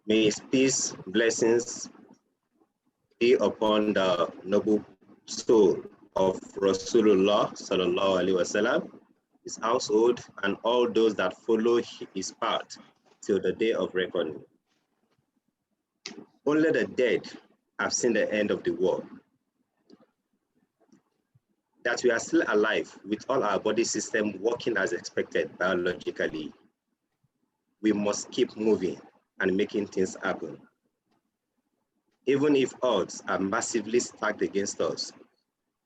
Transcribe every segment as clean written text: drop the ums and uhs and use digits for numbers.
May his peace, blessings be upon the noble soul of Rasulullah sallallahu alaihi wasallam, his household, and all those that follow his path till the day of reckoning. Only the dead have seen the end of the world. That we are still alive with all our body system working as expected biologically, we must keep moving and making things happen. Even if odds are massively stacked against us,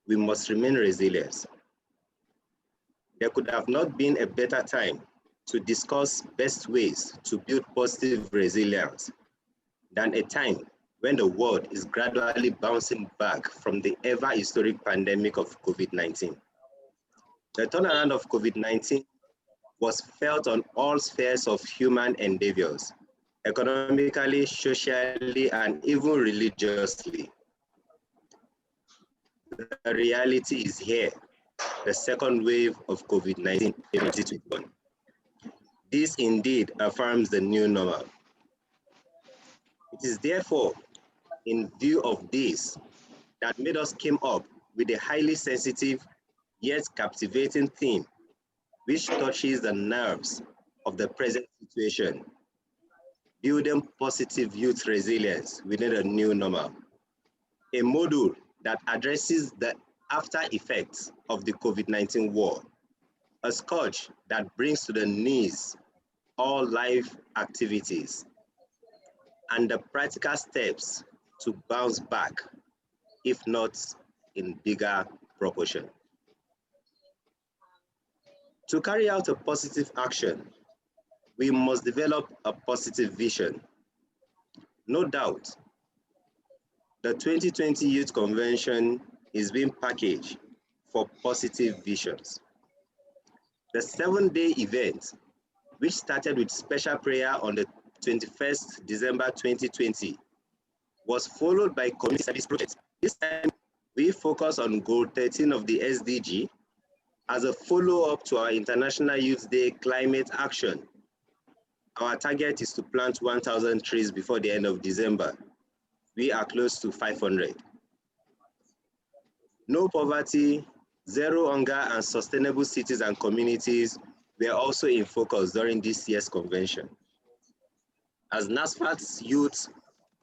we must remain resilient. There could have not been a better time to discuss best ways to build positive resilience than a time when the world is gradually bouncing back from the ever-historic pandemic of COVID-19. The turnaround of COVID-19 was felt on all spheres of human endeavors, economically, socially, and even religiously. The reality is here, the second wave of COVID-19 in 2021. This indeed affirms the new normal. It is therefore in view of this that made us came up with a highly sensitive yet captivating theme which touches the nerves of the present situation, building positive youth resilience within a new normal. A module that addresses the after effects of the COVID-19 war, a scourge that brings to the knees all life activities, and the practical steps to bounce back, if not in bigger proportion. To carry out a positive action, we must develop a positive vision. No doubt, the 2020 Youth Convention is being packaged for positive visions. The 7-day event, which started with special prayer on the 21st December 2020, was followed by community service projects. This time, we focus on Goal 13 of the SDG as a follow-up to our International Youth Day climate action. Our target is to plant 1,000 trees before the end of December. We are close to 500. No poverty, zero hunger, and sustainable cities and communities were also in focus during this year's convention. As NASFAT's youth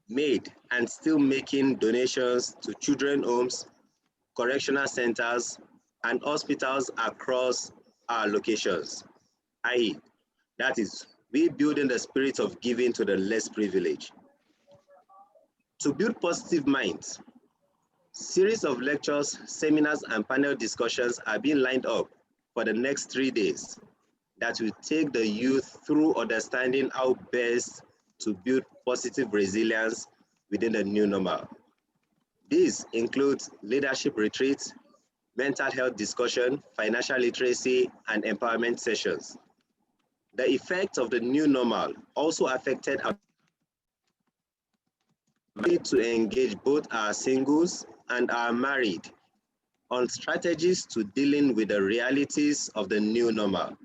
made and still making donations to children's homes, correctional centers, and hospitals across our locations, i.e., that is, we building the spirit of giving to the less privileged. To build positive minds, series of lectures, seminars, and panel discussions are being lined up for the next 3 days that will take the youth through understanding how best to build positive resilience within the new normal. These include leadership retreats, mental health discussion, financial literacy, and empowerment sessions. The effects of the new normal also affected our ability to engage both our singles and our married on strategies to dealing with the realities of the new normal.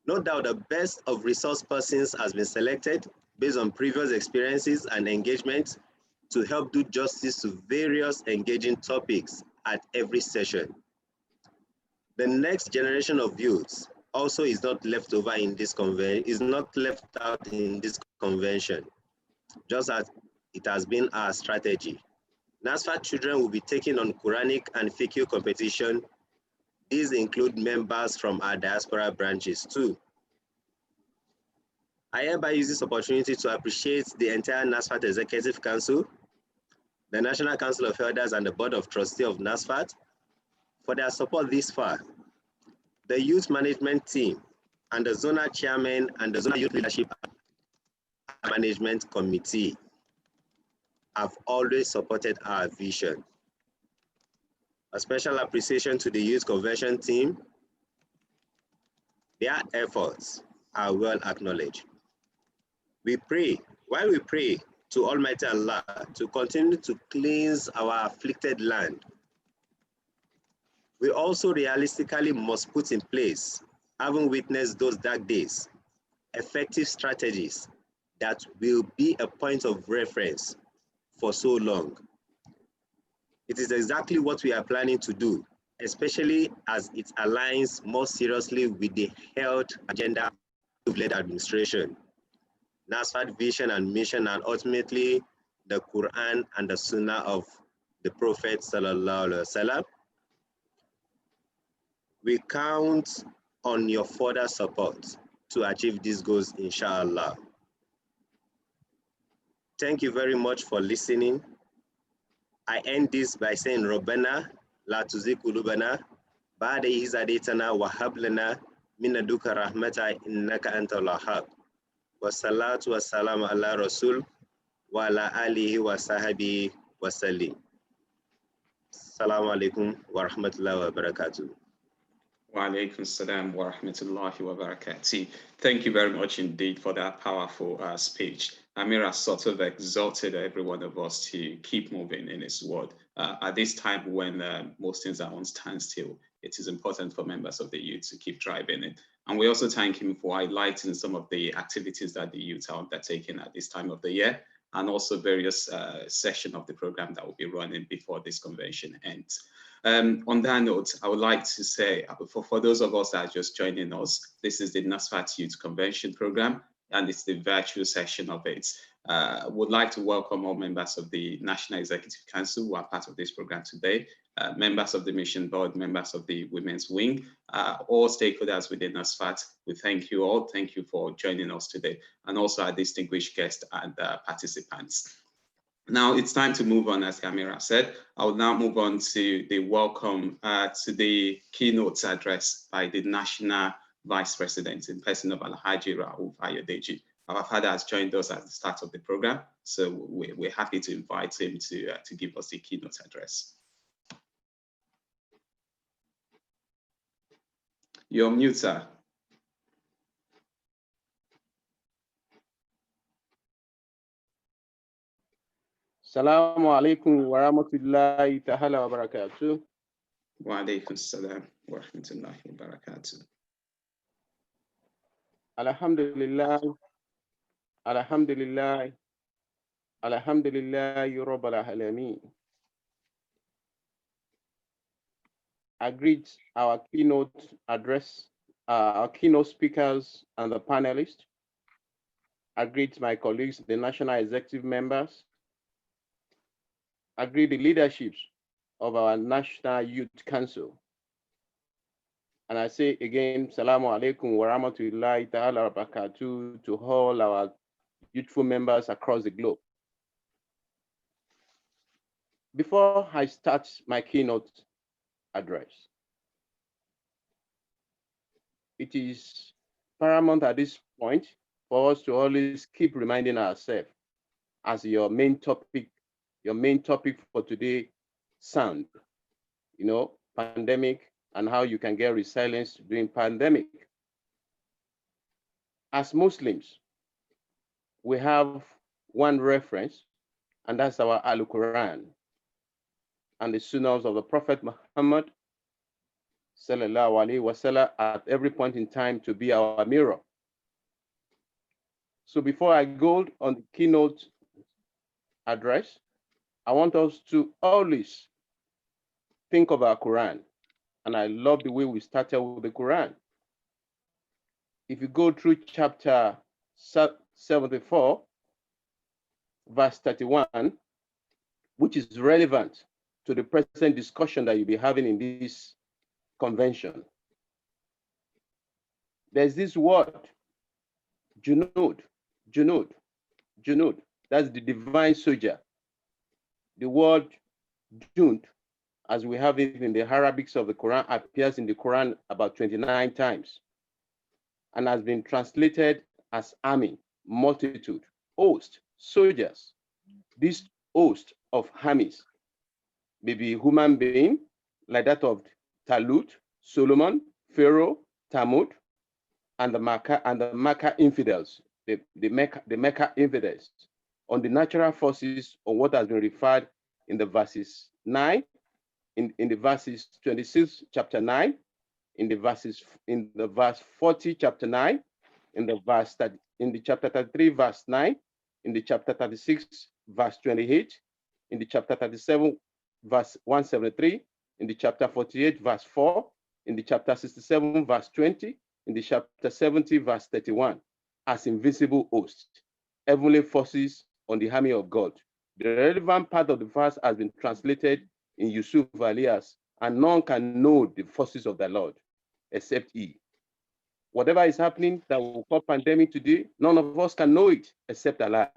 No doubt the best of resource persons has been selected based on previous experiences and engagement to help do justice to various engaging topics at every session. The next generation of youths also is not left over in this is not left out in this convention, just as it has been our strategy. NASFAT children will be taking on Quranic and fiqh competition. These include members from our diaspora branches too. I hereby use this opportunity to appreciate the entire NASFAT Executive Council, the National Council of Elders, and the Board of Trustees of NASFAT for their support this far. The Youth Management Team and the Zonal Chairman and the Zonal Youth Leadership Management Committee have always supported our vision. A special appreciation to the Youth Convention team. Their efforts are well acknowledged. We pray, while we pray to Almighty Allah to continue to cleanse our afflicted land, we also realistically must put in place, having witnessed those dark days, effective strategies that will be a point of reference for so long. It is exactly what we are planning to do, especially as it aligns more seriously with the health agenda of led administration, NASFAT vision and mission, and ultimately the Quran and the Sunnah of the Prophet Sallallahu Alaihi Wasallam. We count on your further support to achieve these goals, inshallah. Thank you very much for listening. I end this by saying, Rabbana la tuzigh qulubana ba'da idh hadaytana wa hab lana min ladunka rahmatan innaka antal wahhab. Wassalatu wassalamu ala rasul wa ala alihi wa sahbihi wa sallim. Assalamu alaikum wa rahmatullahi wa barakatuh. Wa alaikum salam wa rahmatullahi wa barakatuh. Thank you very much indeed for that powerful speech. Amir has sort of exhorted every one of us to keep moving in his word. At this time when most things are on standstill, it is important for members of the youth to keep driving it. And we also thank him for highlighting some of the activities that the youth are undertaking at this time of the year, and also various sessions of the program that will be running before this convention ends. On that note, I would like to say, for those of us that are just joining us, this is the NASFAT Youth Convention Program, and it's the virtual session of it. Would like to welcome all members of the National Executive Council who are part of this program today, members of the Mission Board, members of the Women's Wing, all stakeholders within NASFAT. We thank you all. Thank you for joining us today, and also our distinguished guests and participants. Now it's time to move on, as Kamira said. I will now move on to the welcome to the keynote address by the National Vice President in person of Alhaji Rauf Ayodeji. Our father has joined us at the start of the program, so we're happy to invite him to give us the keynote address. You're on mute, sir. Assalamu alaikum wa rahmatullahi ta'ala wa barakatuh. Wa alaikum salam wa rahmatullahi wa barakatuh. Alhamdulillah, alhamdulillah, alhamdulillah, Rabbil Alameen. I greet our keynote address, our keynote speakers and the panelists. I greet my colleagues, the national executive members. I greet the leaderships of our National Youth Council. And I say again, Salamu alaikum wa rahmatullahi ta'ala wa barakatuh to all our youthful members across the globe. Before I start my keynote address, it is paramount at this point for us to always keep reminding ourselves, as your main topic for today sound, pandemic and how you can get resilience during pandemic. As Muslims, we have one reference, and that's our Al-Quran and the Sunnahs of the Prophet Muhammad sallallahu alaihi wasallam at every point in time to be our mirror. So before I go on the keynote address, I want us to always think of our Quran. And I love the way we started with the Quran. If you go through chapter 74, verse 31, which is relevant to the present discussion that you'll be having in this convention, there's this word, Junud, Junud, Junud. That's the divine soldier. The word Junud, as we have it in the Arabics of the Quran, appears in the Quran about 29 times and has been translated as army, multitude, host, soldiers. This host of armies may be human being, like that of Talut, Solomon, Pharaoh, Tammuz, and the Makkah infidels, the Mecca infidels, on the natural forces on what has been referred in the verses 9, in the verses 26, chapter 9, in the verse 40, chapter 9, in the verse in the chapter 33, verse 9, in the chapter 36, verse 28, in the chapter 37, verse 173, in the chapter 48, verse 4, in the chapter 67, verse 20, in the chapter 70, verse 31, as invisible hosts, heavenly forces on the army of God. The relevant part of the verse has been translated in Yusuf Alias, and none can know the forces of the Lord except he. Whatever is happening that will call pandemic today, none of us can know it except Allah.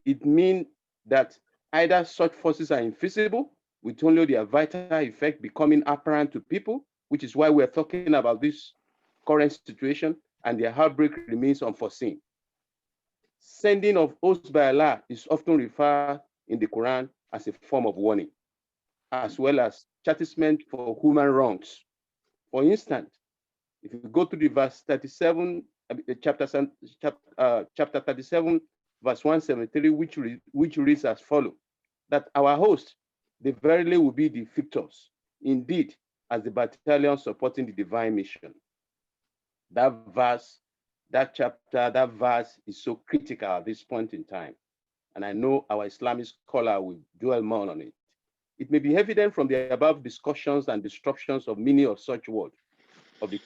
It means that either such forces are invisible, with only their vital effect becoming apparent to people, which is why we're talking about this current situation, and their outbreak remains unforeseen. Sending of hosts by Allah is often referred in the Quran as a form of warning, as well as chastisement for human wrongs. For instance, if you go to the verse 37, chapter 37, verse 173, which reads as follows, that our host, they verily will be the victors, indeed, as the battalion supporting the divine mission. That verse, that chapter, that verse is so critical at this point in time. And I know our Islamic scholar will dwell more on it. It may be evident from the above discussions and disruptions of many of such words, of the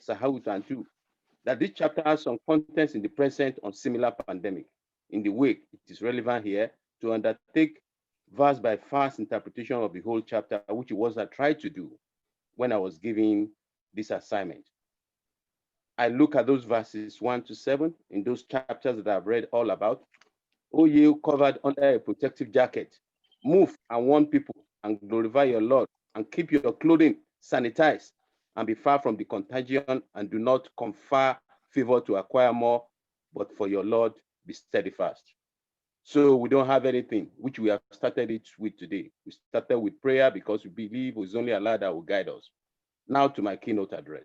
Sahawut and two, that this chapter has some contents in the present on similar pandemic. In the way it is relevant here to undertake verse by verse interpretation of the whole chapter, which was I tried to do when I was giving this assignment. I look at those verses 1 to 7 in those chapters that I've read all about. O ye covered under a protective jacket, move and warn people and glorify your Lord and keep your clothing sanitized and be far from the contagion and do not confer favor to acquire more, but for your Lord be steadfast. So we don't have anything, which we have started it with today. We started with prayer because we believe it's only Allah that will guide us. Now to my keynote address.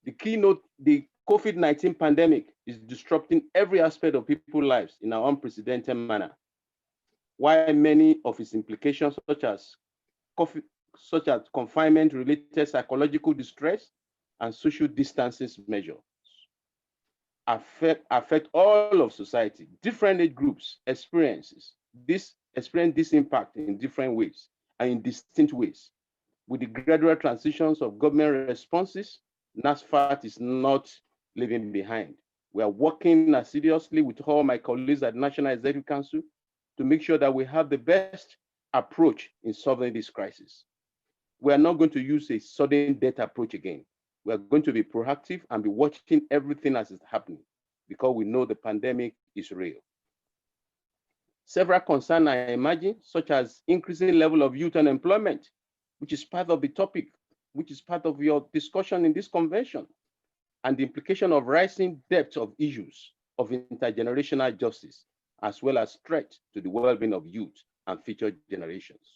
The keynote, the COVID-19 pandemic is disrupting every aspect of people's lives in an unprecedented manner. While many of its implications, such as confinement-related psychological distress and social distancing measures, affect all of society. Different age groups experience this impact in different ways and in distinct ways. With the gradual transitions of government responses, NASFAT is not leaving behind. We are working assiduously with all my colleagues at National Executive Council to make sure that we have the best approach in solving this crisis. We are not going to use a sudden death approach again. We are going to be proactive and be watching everything as it's happening because we know the pandemic is real. Several concerns are emerging, such as increasing level of youth unemployment, which is part of the topic, which is part of your discussion in this convention, and the implication of rising depth of issues of intergenerational justice, as well as threat to the well-being of youth and future generations.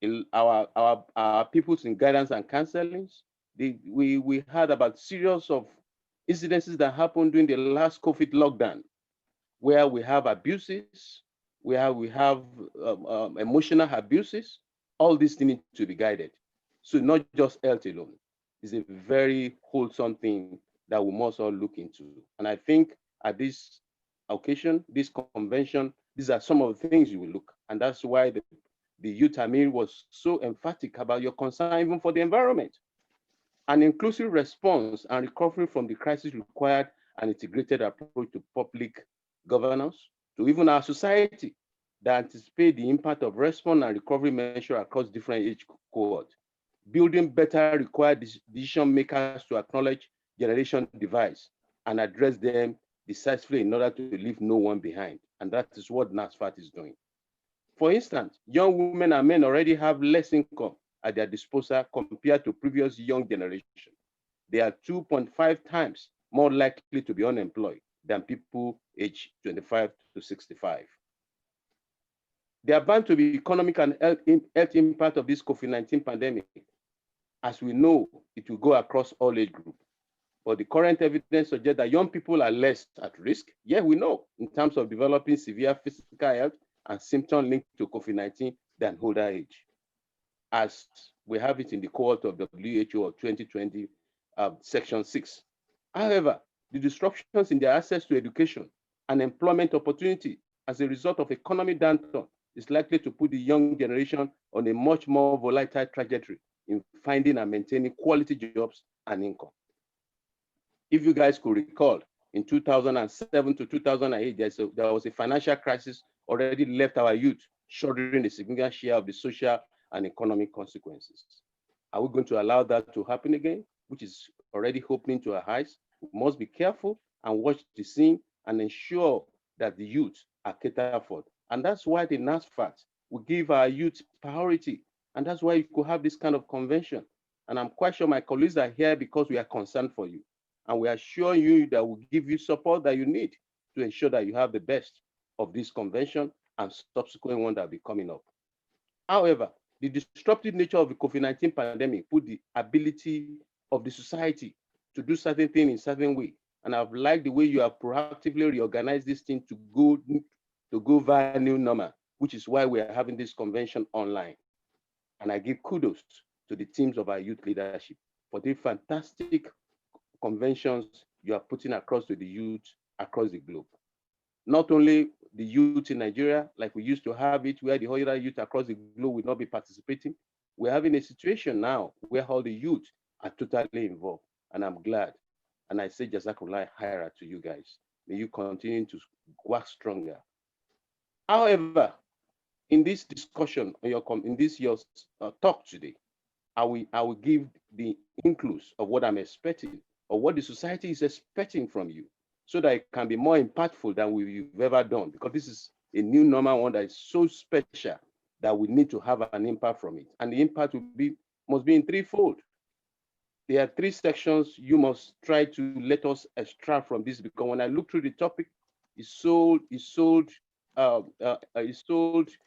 In our peoples in guidance and counseling, we heard about series of incidences that happened during the last COVID lockdown, where we have abuses, where we have emotional abuses. All these need to be guided. So not just health alone. It's a very wholesome thing that we must all look into. And I think at this occasion, this convention, these are some of the things you will look. And that's why the Youth Amir was so emphatic about your concern even for the environment. An inclusive response and recovery from the crisis required an integrated approach to public governance, to even our society that anticipate the impact of response and recovery measures across different age cohorts. Building better required decision makers to acknowledge generation divides and address them decisively in order to leave no one behind. And that is what NASFAT is doing. For instance, young women and men already have less income at their disposal compared to previous young generation. They are 2.5 times more likely to be unemployed than people aged 25 to 65. There are bound to be economic and health impact of this COVID-19 pandemic. As we know, it will go across all age groups. But the current evidence suggests that young people are less at risk. Yeah, we know in terms of developing severe physical health and symptoms linked to COVID-19 than older age. As we have it in the cohort of WHO of 2020 Section 6. However, the disruptions in their access to education and employment opportunity as a result of economic downturn is likely to put the young generation on a much more volatile trajectory in finding and maintaining quality jobs and income. If you guys could recall, in 2007 to 2008, there was a financial crisis already left our youth shouldering a significant share of the social and economic consequences. Are we going to allow that to happen again, which is already opening to our eyes? We must be careful and watch the scene and ensure that the youth are catered for. And that's why the NASFAT will give our youth priority. And that's why you could have this kind of convention. And I'm quite sure my colleagues are here because we are concerned for you. And we assure you that we'll give you support that you need to ensure that you have the best of this convention and subsequent one that will be coming up. However, the disruptive nature of the COVID-19 pandemic put the ability of the society to do certain things in certain way. And I've liked the way you have proactively reorganized this thing to go via new normal, which is why we are having this convention online. And I give kudos to the teams of our youth leadership for the fantastic conventions you are putting across to the youth across the globe. Not only the youth in Nigeria, like we used to have it, where the other youth across the globe will not be participating. We're having a situation now where all the youth are totally involved, and I'm glad. And I say Jazakallah Khaira to you guys. May you continue to work stronger. However, in this discussion, in this your talk today, I will give the inclusion of what I'm expecting or what the society is expecting from you, so that it can be more impactful than we've ever done, because this is a new normal one that is so special that we need to have an impact from it. And the impact must be in threefold. There are three sections you must try to let us extract from this, because when I look through the topic, it's so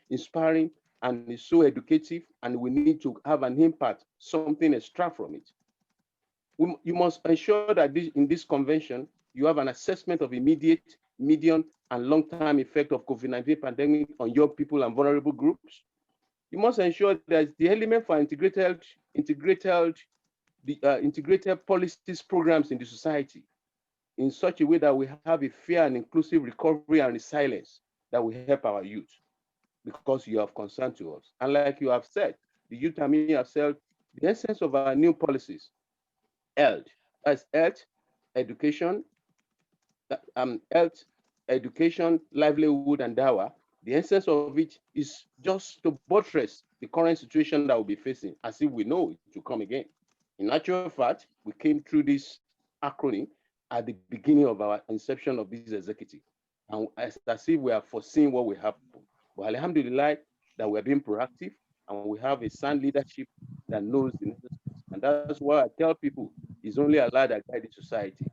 inspiring and it's so educative, and we need to have an impact, something extract from it. You must ensure that in this convention, you have an assessment of immediate, medium, and long-term effect of COVID-19 pandemic on young people and vulnerable groups. You must ensure that the element for integrated policies programs in the society in such a way that we have a fair and inclusive recovery and resilience that will help our youth, because you have concern to us. And like you have said, the youth and me have said, the essence of our new policies, health, education, livelihood, and dawah. The essence of it is just to buttress the current situation that we'll be facing, as if we know it will come again. In actual fact, we came through this acronym at the beginning of our inception of this executive, and as if we are foreseeing what will happen. But alhamdulillah, that we are being proactive, and we have a sound leadership that knows the necessary. And that's why I tell people, it's only Allah that guides the society.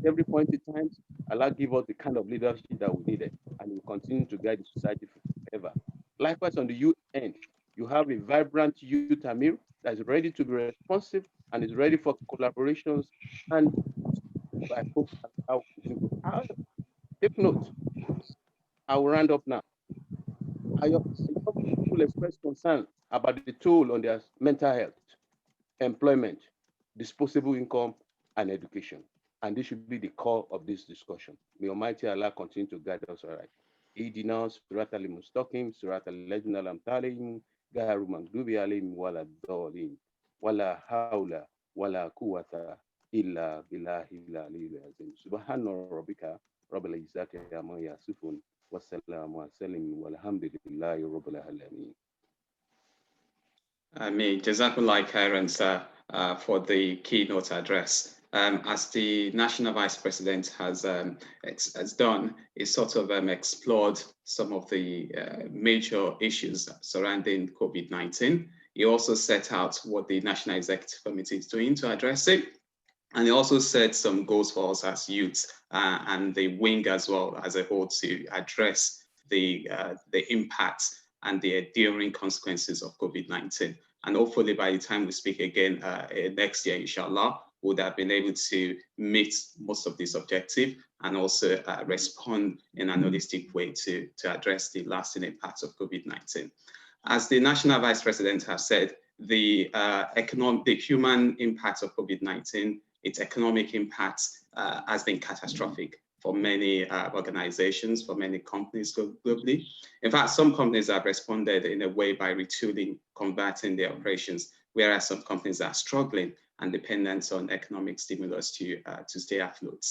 At every point in time, Allah give us the kind of leadership that we needed, and will continue to guide the society forever. Likewise, on the youth end, you have a vibrant youth Amir that is ready to be responsive and is ready for collaborations. And I hope how take note. I will round up now. People express concern about the toll on their mental health, employment, disposable income, and education. And this should be the core of this discussion. May Almighty Allah continue to guide us all right. Idina Surat al-Mustaqim, Surat al-Lajna al-Amtalim, Gaharu Magdubi alim wala dhalin, wala hawla, wala quwwata illa billahi al-aliyyil azim. Subhana rabbika rabbil izzati amma yasifun, wassalamu wa sallim walhamdulillahi rabbil alamin. May Jazakallah Khairan, sir, for the keynote address. As the National Vice President has done, he sort of explored some of the major issues surrounding COVID-19. He also set out what the National Executive Committee is doing to address it. And he also set some goals for us as youths and the wing as well as a whole to address the impacts and the enduring consequences of COVID-19. And hopefully by the time we speak again next year, inshallah, would have been able to meet most of these objectives and also respond in an holistic way to address the lasting impacts of COVID-19. As the National Vice President has said, the human impact of COVID-19, its economic impact has been catastrophic for many organizations, for many companies globally. In fact, some companies have responded in a way by retooling, converting their operations, whereas some companies are struggling and dependent on economic stimulus to stay afloat.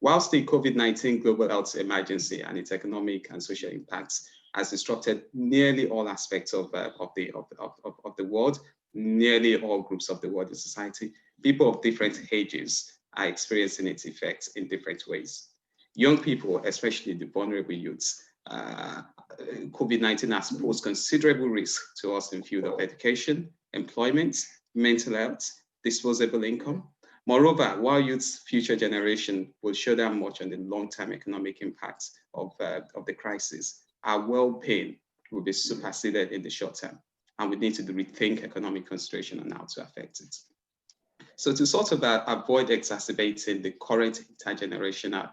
Whilst the COVID-19 global health emergency and its economic and social impacts has disrupted nearly all aspects of the world, nearly all groups of the world in society, people of different ages are experiencing its effects in different ways. Young people, especially the vulnerable youths, COVID-19 has posed considerable risk to us in field of education, employment, mental health, disposable income. Moreover, while youth's future generation will shoulder much on the long-term economic impacts of the crisis, our well-being will be superseded in the short term, and we need to rethink economic concentration and how to affect it. So to sort of avoid exacerbating the current intergenerational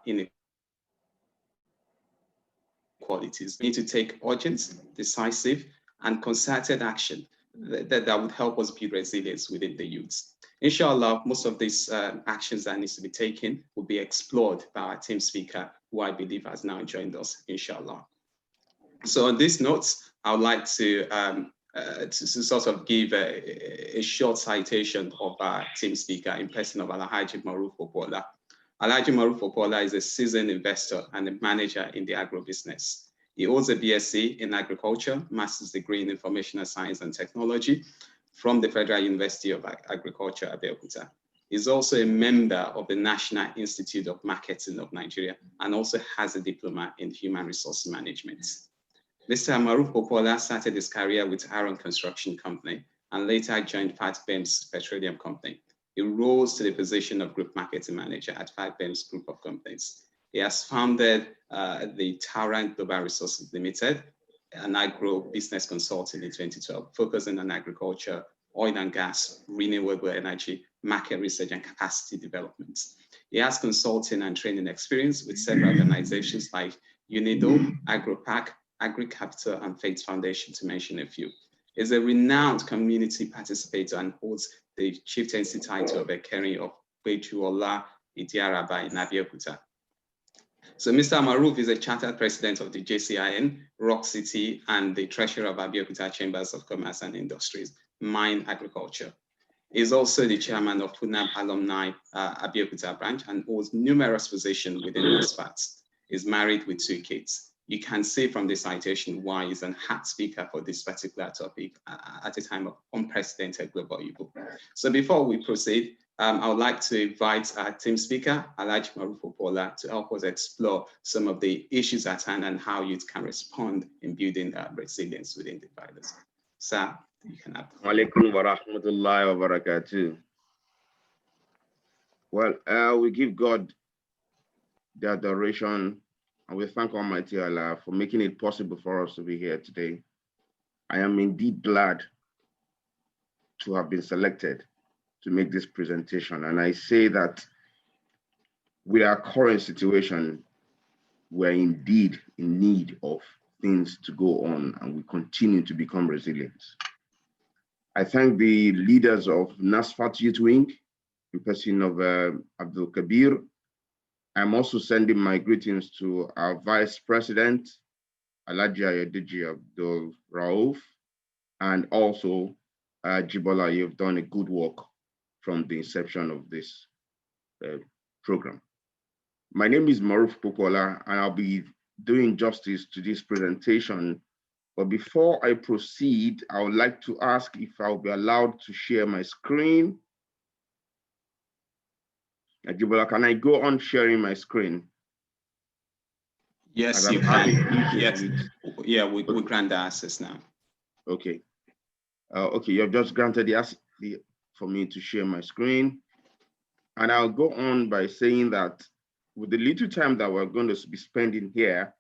inequalities, we need to take urgent, decisive, and concerted action that would help us build resilience within the youths. Inshallah, most of these actions that needs to be taken will be explored by our team speaker, who I believe has now joined us, inshallah. So on this note, I would like to sort of give a short citation of our team speaker in person of Alhaji Maruf Opola. Alhaji Maruf Opola is a seasoned investor and a manager in the agribusiness. He holds a BSc in agriculture, master's degree in information science and technology from the Federal University of Agriculture, Abeokuta. He's also a member of the National Institute of Marketing of Nigeria and also has a diploma in human resource management. Mr. Maruf Opola started his career with Aaron Construction Company and later joined Five Bems Petroleum Company. He rose to the position of Group Marketing Manager at Five Bems Group of Companies. He has founded the Taurant Global Resources Limited, an agro business consulting in 2012, focusing on agriculture, oil and gas, renewable energy, market research, and capacity development. He has consulting and training experience with several organizations like UNIDO, AgroPac, AgriCapital, and Faith Foundation, to mention a few. He's a renowned community participator and holds the chieftaincy title of Ekeri of Bejuola Idiaraba in Abeokuta. So Mr. Maruf is a chartered president of the JCIN, Rock City, and the treasurer of Abeokuta Chambers of Commerce and Industries, Mine Agriculture. He's also the chairman of FUNAB Alumni Abeokuta branch and holds numerous positions within NASFAT. He's married with 2 kids. You can see from the citation why he's an hot speaker for this particular topic at a time of unprecedented global evil. So before we proceed, I would like to invite our team speaker, Alhaji Maruf Opola, to help us explore some of the issues at hand and how youth can respond in building resilience within the virus. Sir, you can have. Alaikum wa rahmatullahi wa barakatuh. Well, we give God the adoration and we thank Almighty Allah for making it possible for us to be here today. I am indeed glad to have been selected to make this presentation. And I say that with our current situation, we're indeed in need of things to go on and we continue to become resilient. I thank the leaders of NASFAT Youth Wing, in person of Abdul Kabir. I'm also sending my greetings to our Vice President, Alhaji Ayodiji Abdul Rauf, and also Jibola. You've done a good work from the inception of this program. My name is Maruf Opola, and I'll be doing justice to this presentation. But before I proceed, I would like to ask if I'll be allowed to share my screen. Jibola, can I go on sharing my screen? Yes, you can. Yes. Yeah, we grant the access now. Okay. Okay, you have just granted for me to share my screen. And I'll go on by saying that with the little time that we're going to be spending here,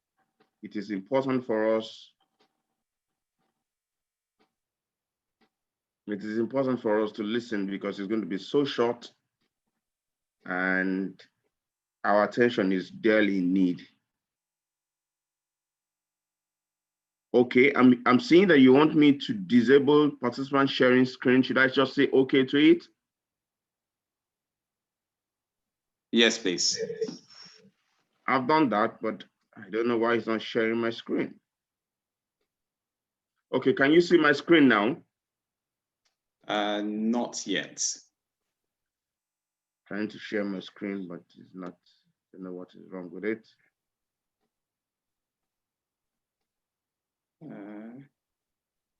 it is important for us. It is important for us to listen because it's going to be so short and our attention is dearly in need. Okay, I'm seeing that you want me to disable participant sharing screen. Should I just say okay to it? Yes, please. I've done that, but I don't know why it's not sharing my screen. Okay, can you see my screen now? Not yet. Trying to share my screen, but it's not. I don't know what is wrong with it.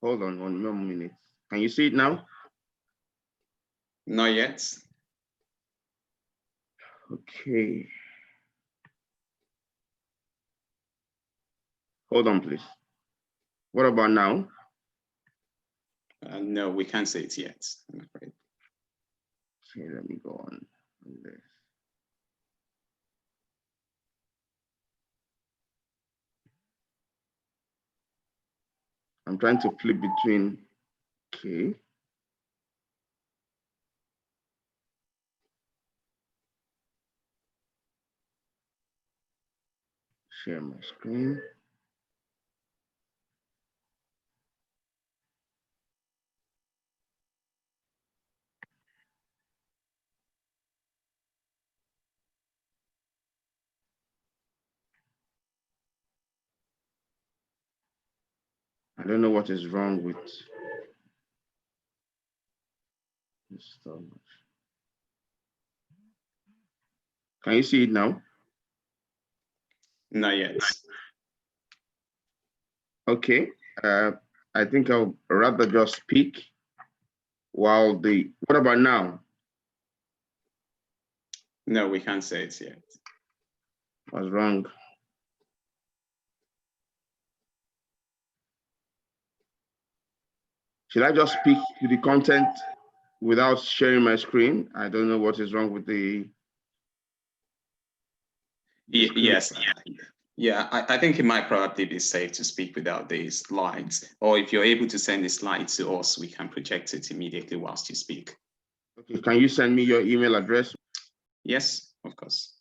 Hold on 1 more minute. Can you see it now? Not yet. Okay. Hold on, please. What about now? No, we can't say it yet, I'm afraid. Okay, let me go on this. I'm trying to flip between, okay. Share my screen. I don't know what is wrong with this stuff. Can you see it now? Not yet. Okay. I think I'll rather just speak while what about now? No, we can't say it yet. What's wrong? Should I just speak to the content without sharing my screen? I don't know what is wrong with the Yes. Yeah, I think it might probably be safe to speak without these slides. Or if you're able to send the slide to us, we can project it immediately whilst you speak. Okay, can you send me your email address? Yes, of course.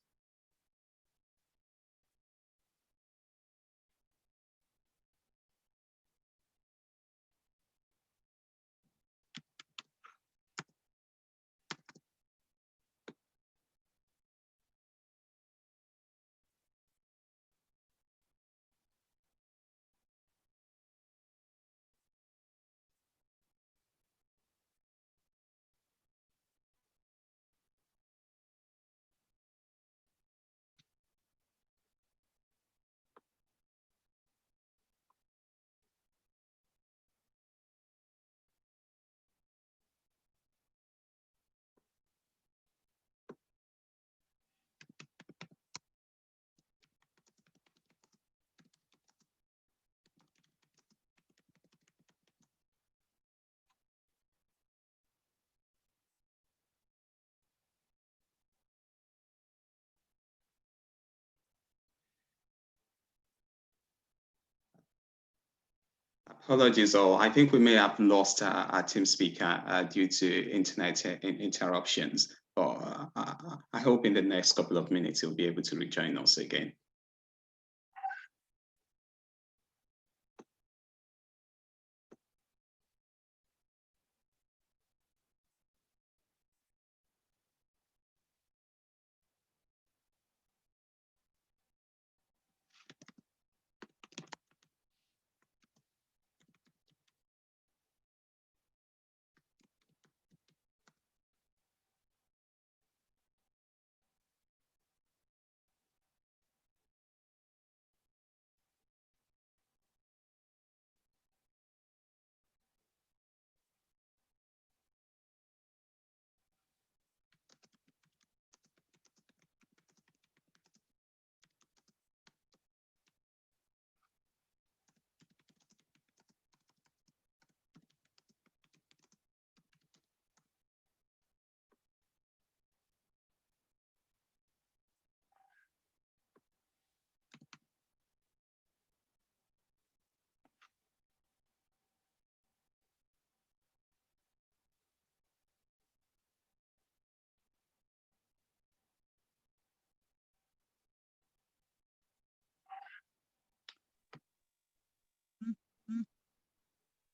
Apologies all. I think we may have lost our team speaker due to internet interruptions, but I hope in the next couple of minutes he'll be able to rejoin us again.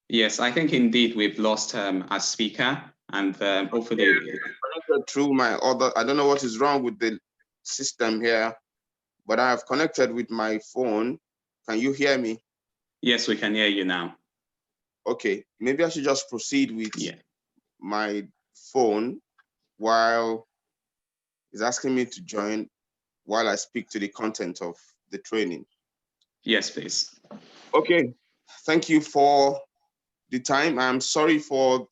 Yes, I think indeed we've lost our speaker, and hopefully Connected through my other, I don't know what is wrong with the system here, but I have connected with my phone. Can you hear me? yes, we can hear you now. Okay, maybe I should just proceed with my phone while it's asking me to join while I speak to the content of the training. Yes, please. Okay, thank you for the time. I'm sorry for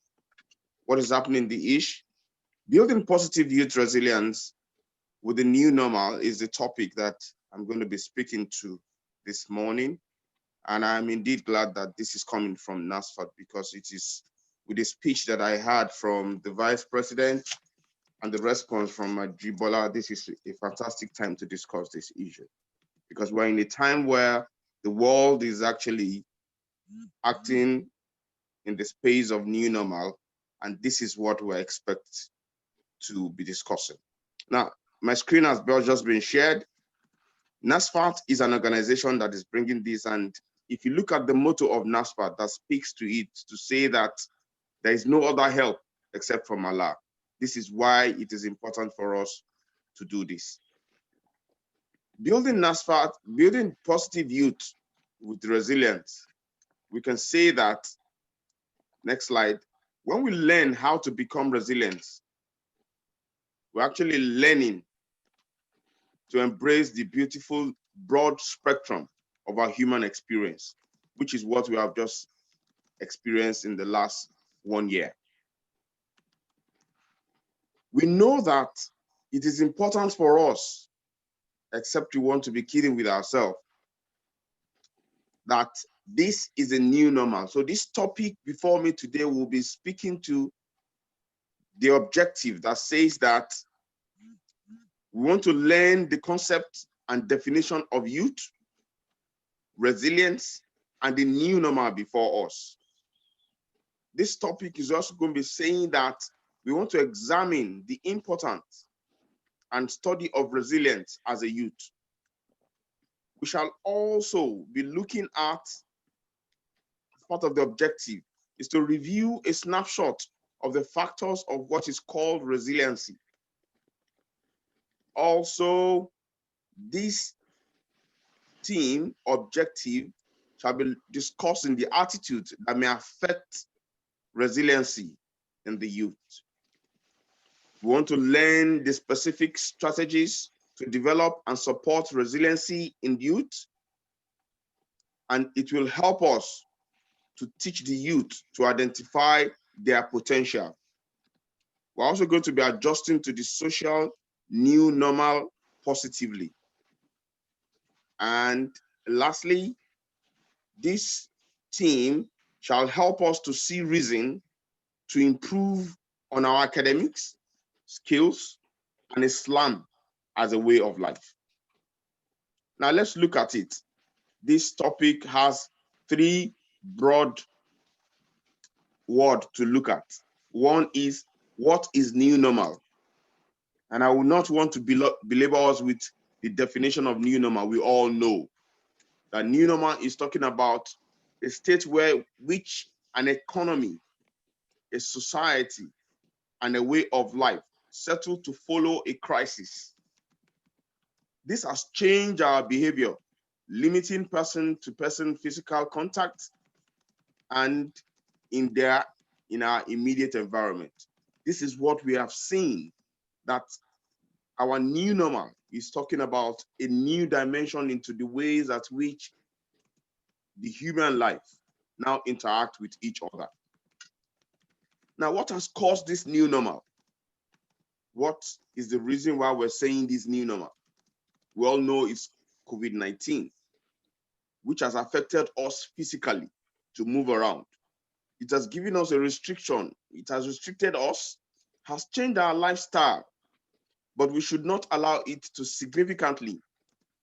what is happening in the ish. Building positive youth resilience with the new normal is the topic that I'm going to be speaking to this morning. And I'm indeed glad that this is coming from NASFAT, because it is with the speech that I had from the Vice President and the response from Jibola, this is a fantastic time to discuss this issue, because we're in a time where the world is actually acting in the space of new normal, and this is what we expect to be discussing. Now, my screen has just been shared. NASFAT is an organization that is bringing this, and if you look at the motto of NASFAT, that speaks to it, to say that there is no other help except from Allah. This is why it is important for us to do this. Building NASFAT, building positive youth with resilience, we can say that, next slide, when we learn how to become resilient, we're actually learning to embrace the beautiful, broad spectrum of our human experience, which is what we have just experienced in the last 1 year. We know that it is important for us, except we want to be kidding with ourselves, that this is a new normal. So this topic before me today will be speaking to the objective that says that we want to learn the concept and definition of youth, resilience, and the new normal before us. This topic is also going to be saying that we want to examine the importance and study of resilience as a youth. We shall also be looking at, part of the objective is to review a snapshot of the factors of what is called resiliency. Also, this team objective shall be discussing the attitudes that may affect resiliency in the youth. We want to learn the specific strategies to develop and support resiliency in youth, and it will help us to teach the youth to identify their potential. We're also going to be adjusting to the social new normal positively. And lastly, this team shall help us to see reason to improve on our academics, skills, and Islam as a way of life. Now let's look at it. This topic has 3 broad words to look at. One is, what is new normal? And I will not want to belabor us with the definition of new normal. We all know that new normal is talking about a state where which an economy, a society, and a way of life settle to follow a crisis. This has changed our behavior, limiting person-to-person physical contact and in our immediate environment. This is what we have seen, that our new normal is talking about a new dimension into the ways at which the human life now interact with each other. Now, what has caused this new normal? What is the reason why we're saying this new normal? We all know it's COVID-19, which has affected us physically to move around. It has given us a restriction. It has restricted us, has changed our lifestyle, but we should not allow it to significantly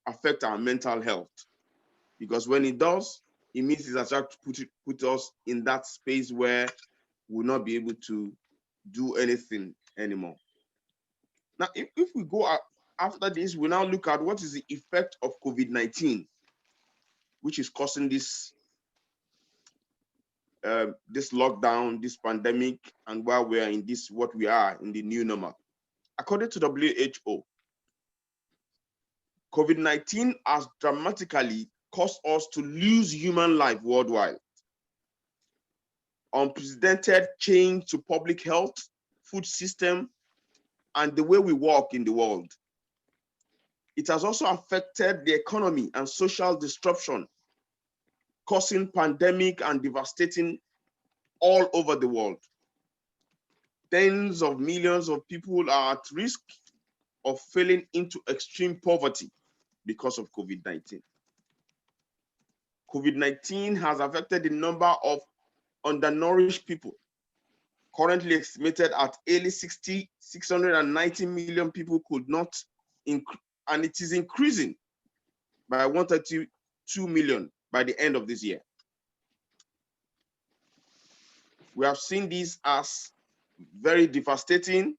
affect our mental health, because when it does, it means it has put us in that space where we'll not be able to do anything anymore. Now, if we go after this, we now look at what is the effect of COVID-19, which is causing this this lockdown, this pandemic, and while we are in this, what we are in the new normal. According to WHO, COVID-19 has dramatically caused us to lose human life worldwide. Unprecedented change to public health, food system, and the way we work in the world. It has also affected the economy and social disruption, causing pandemic and devastating all over the world. Tens of millions of people are at risk of falling into extreme poverty because of COVID-19. COVID-19 has affected the number of undernourished people, currently estimated at early 690 million people could not, and it is increasing by 132 million by the end of this year. We have seen this as very devastating,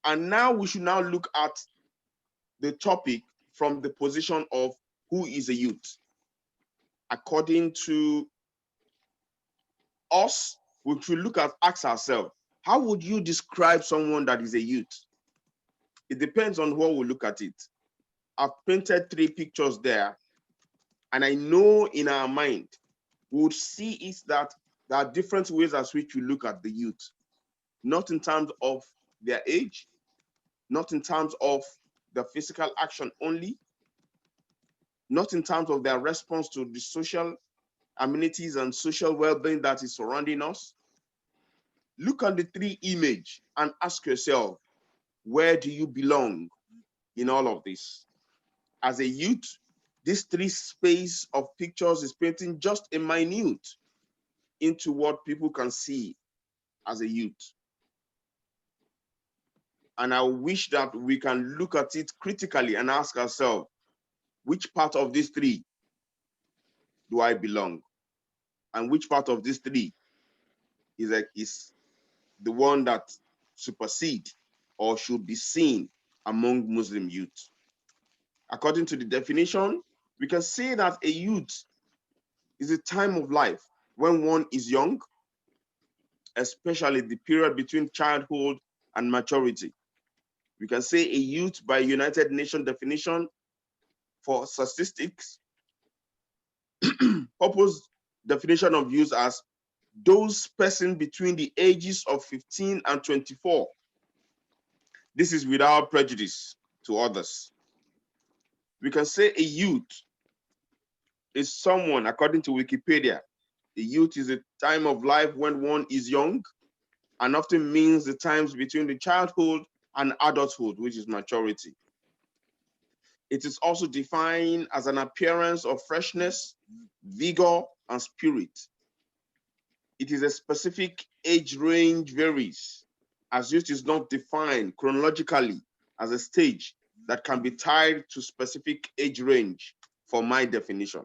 and now we should now look at the topic from the position of who is a youth. According to us, we should ask ourselves, how would you describe someone that is a youth? It depends on how we look at it. I've painted 3 pictures there, and I know in our mind, we would see is that there are different ways as which we look at the youth, not in terms of their age, not in terms of the physical action only, not in terms of their response to the social amenities and social well-being that is surrounding us. Look at the 3 images and ask yourself, where do you belong in all of this? As a youth, this 3 space of pictures is painting just a minute into what people can see as a youth. And I wish that we can look at it critically and ask ourselves, which part of these 3 do I belong? And which part of these 3 is the one that supersedes or should be seen among Muslim youth? According to the definition, we can say that a youth is a time of life when one is young, especially the period between childhood and maturity. We can say a youth by United Nations definition for statistics, purpose definition of youth as those persons between the ages of 15 and 24. This is without prejudice to others. We can say a youth is someone, according to Wikipedia, a youth is a time of life when one is young, and often means the times between the childhood and adulthood, which is maturity. It is also defined as an appearance of freshness, vigor, and spirit. It is a specific age range varies, as youth is not defined chronologically as a stage that can be tied to specific age range for my definition.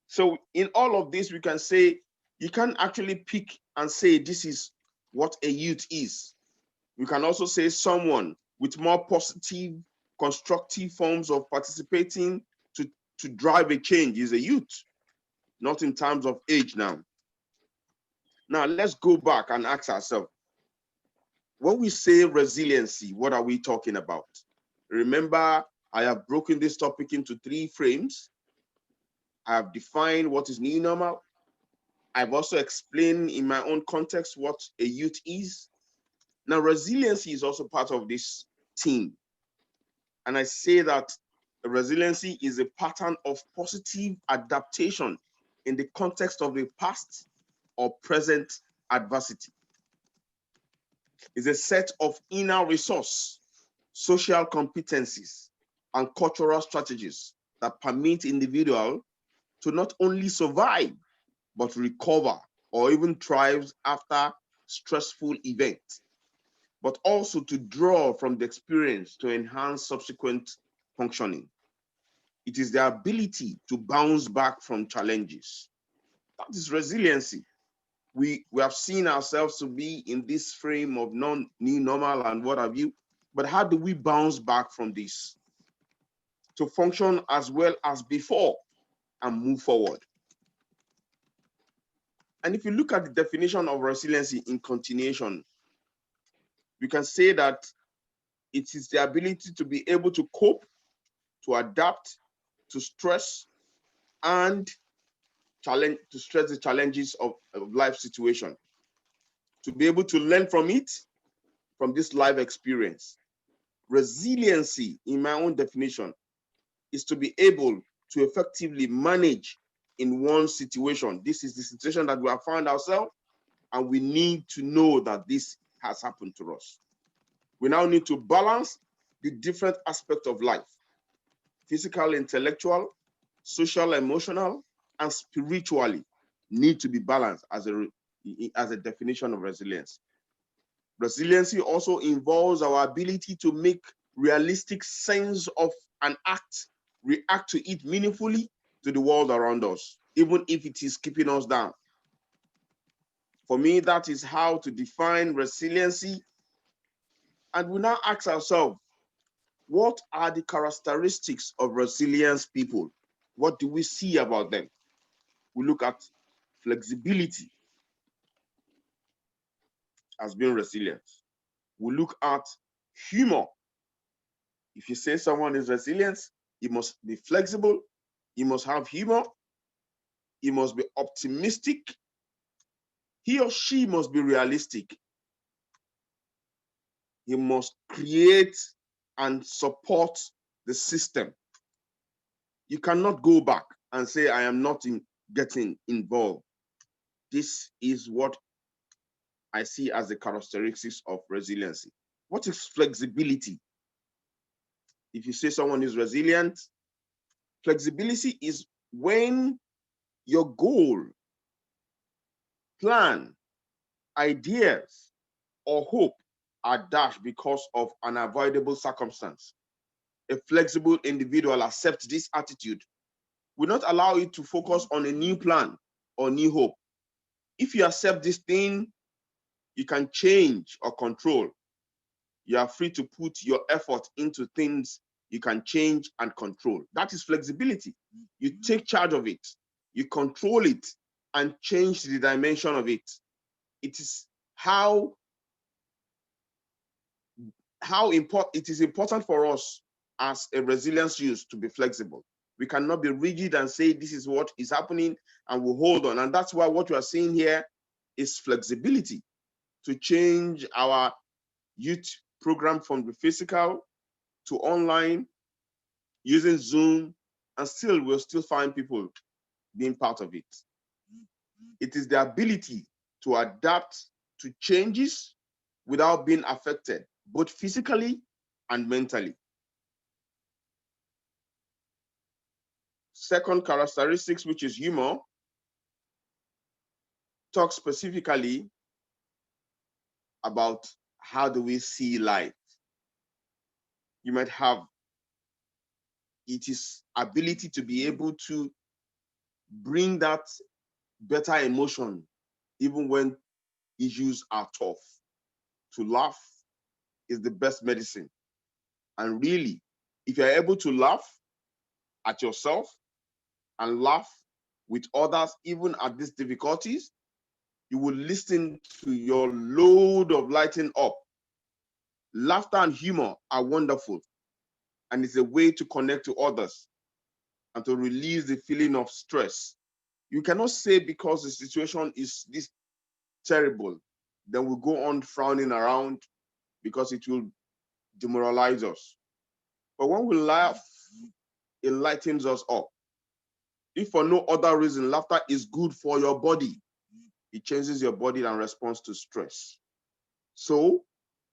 So in all of this, we can say, you can actually pick and say this is what a youth is. We can also say someone with more positive, constructive forms of participating to drive a change is a youth, not in terms of age now. Now let's go back and ask ourselves, when we say resiliency, what are we talking about? Remember, I have broken this topic into 3 frames. I have defined what is new normal. I've also explained in my own context what a youth is. Now, resiliency is also part of this team. And I say that resiliency is a pattern of positive adaptation in the context of a past or present adversity. It's a set of inner resource, social competencies, and cultural strategies that permit individuals to not only survive, but recover or even thrive after stressful events, but also to draw from the experience to enhance subsequent functioning. It is the ability to bounce back from challenges. That is resiliency. We have seen ourselves to be in this frame of new normal and what have you, but how do we bounce back from this to function as well as before and move forward? And if you look at the definition of resiliency in continuation, we can say that it is the ability to be able to cope, to adapt, to stress, and to stress the challenges of life situation, to be able to learn from it, from this life experience. Resiliency, in my own definition, is to be able to effectively manage in one situation. This is the situation that we have found ourselves, and we need to know that this has happened to us. We now need to balance the different aspects of life: physical, intellectual, social, emotional, and spiritually need to be balanced as a definition of resilience. Resiliency also involves our ability to make realistic sense of an act, react to it meaningfully to the world around us, even if it is keeping us down. For me, that is how to define resiliency. And we now ask ourselves, what are the characteristics of resilient people? What do we see about them? We look at flexibility as being resilient. We look at humor. If you say someone is resilient, he must be flexible, he must have humor, he must be optimistic, he or she must be realistic. He must create and support the system. You cannot go back and say, I am not getting involved. This is what I see as the characteristics of resiliency. What is flexibility? If you say someone is resilient, flexibility is when your goal, plan, ideas, or hope are dashed because of an unavoidable circumstance. A flexible individual accepts this attitude, will not allow it to focus on a new plan or new hope. If you accept this thing, you can change or control. You are free to put your effort into things you can change and control. That is flexibility. You take charge of it, you control it, and change the dimension of it. It is how it is important for us as a resilience youth to be flexible. We cannot be rigid and say this is what is happening and we'll hold on. And that's why what you are seeing here is flexibility, to change our youth program from the physical to online, using Zoom, and still we'll still find people being part of it. It is the ability to adapt to changes without being affected, both physically and mentally. Second characteristics, which is humor, talks specifically about how do we see life. You might have it is ability to be able to bring that better emotion even when issues are tough. To laugh is the best medicine. And really, if you're able to laugh at yourself and laugh with others, even at these difficulties, you will listen to your load of lighting up. Laughter and humor are wonderful, and it's a way to connect to others and to release the feeling of stress. You cannot say because the situation is this terrible, then we'll go on frowning around because it will demoralize us. But when we laugh, it lightens us up. If for no other reason, laughter is good for your body. It changes your body and responds to stress. So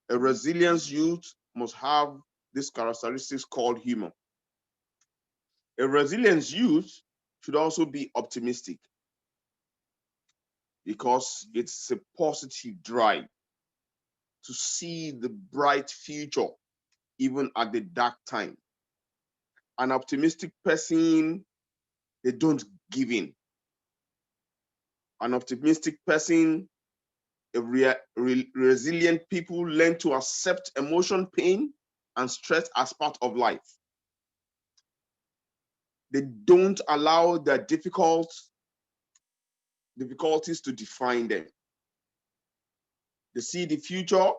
a resilient youth must have these characteristics called humor. A resilient youth should also be optimistic because it's a positive drive to see the bright future even at the dark time. An optimistic person, they don't give in. An optimistic person, resilient people learn to accept emotion, pain, and stress as part of life. They don't allow their difficult difficulties to define them. They see the future,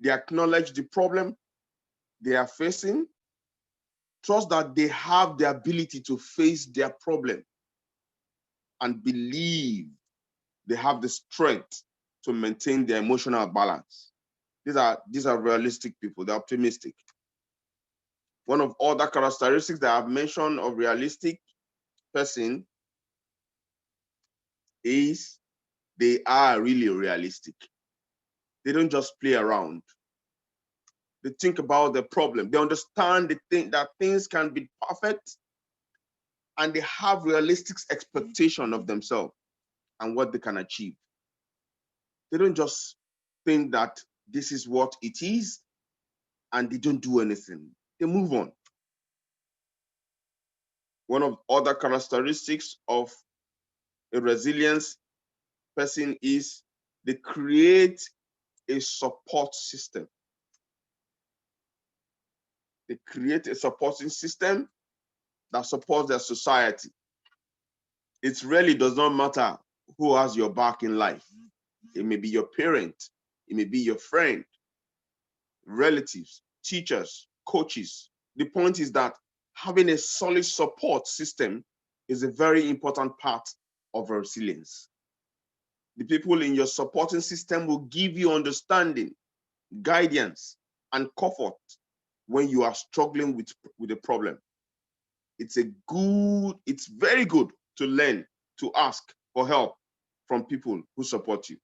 they acknowledge the problem they are facing, trust that they have the ability to face their problem, and believe they have the strength to maintain their emotional balance. These are realistic people, they're optimistic. One of other characteristics that I've mentioned of realistic person is they are really realistic. They don't just play around. They think about the problem. They understand that things can be perfect, and they have realistic expectation of themselves and what they can achieve. They don't just think that this is what it is and they don't do anything. They move on. One of other characteristics of a resilience person is they create a support system. They create a supporting system that supports their society. It really does not matter who has your back in life. It may be your parent, it may be your friend, relatives, teachers, coaches. The point is that having a solid support system is a very important part of resilience. The people in your supporting system will give you understanding, guidance, and comfort when you are struggling with a problem. It's very good to learn to ask for help from people who support you.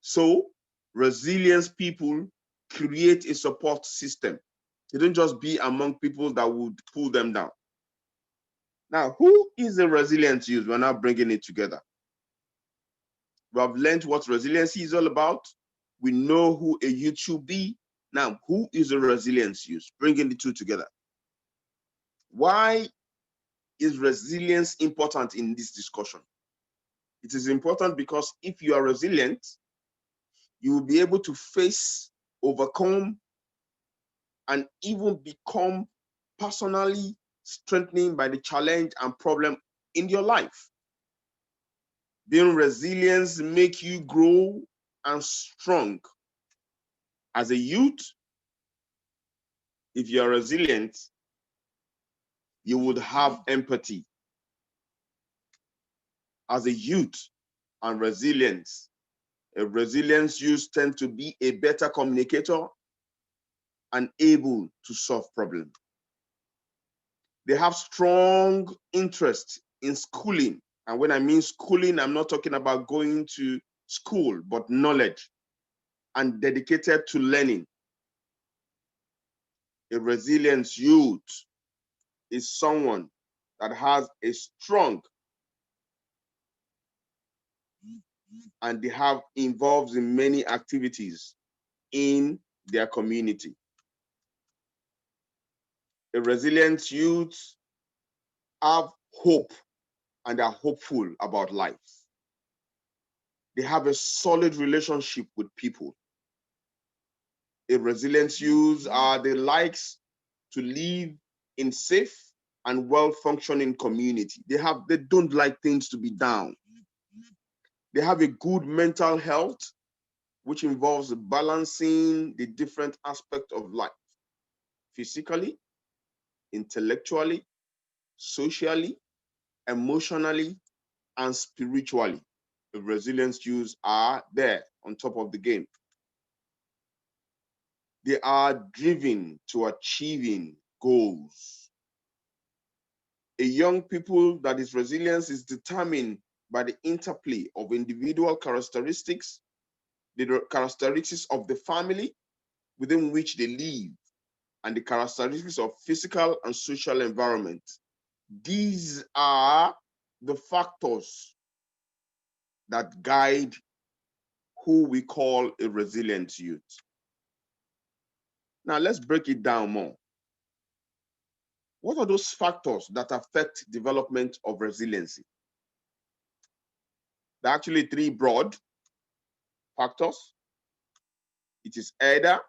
So resilience people create a support system. They don't just be among people that would pull them down. Now, who is a resilient youth? We're now bringing it together. We have learned what resiliency is all about. We know who a youth should be. Now, who is a resilient youth? Bringing the two together. Why is resilience important in this discussion? It is important because if you are resilient, you will be able to face, overcome, and even become personally strengthening by the challenge and problem in your life. Being resilient makes you grow and strong. As a youth, if you're resilient, you would have empathy. As a youth and resilience, a resilient youth tend to be a better communicator and able to solve problems. They have strong interest in schooling. And when I mean schooling, I'm not talking about going to school, but knowledge, and dedicated to learning. A resilient youth is someone that has a strong and they have involved in many activities in their community. A resilient youth have hope and are hopeful about life. They have a solid relationship with people. A resilient youth are the likes to live in safe and well-functioning community. They don't like things to be down. They have a good mental health, which involves balancing the different aspects of life, physically, intellectually, socially, emotionally, and spiritually. The resilient youths are there on top of the game. They are driven to achieving goals. A young people that is resilient is determined by the interplay of individual characteristics, the characteristics of the family within which they live, and the characteristics of physical and social environment. These are the factors that guide who we call a resilient youth. Now let's break it down more. What are those factors that affect development of resiliency? There are actually three broad factors. It is either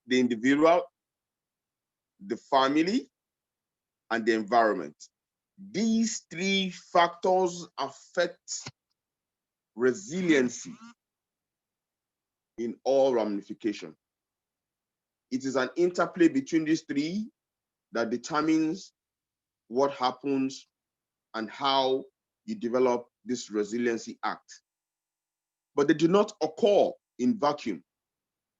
the individual, the family, and the environment. These three factors affect resiliency in all ramifications. It is an interplay between these three that determines what happens and how you develop this resiliency act. But they do not occur in vacuum,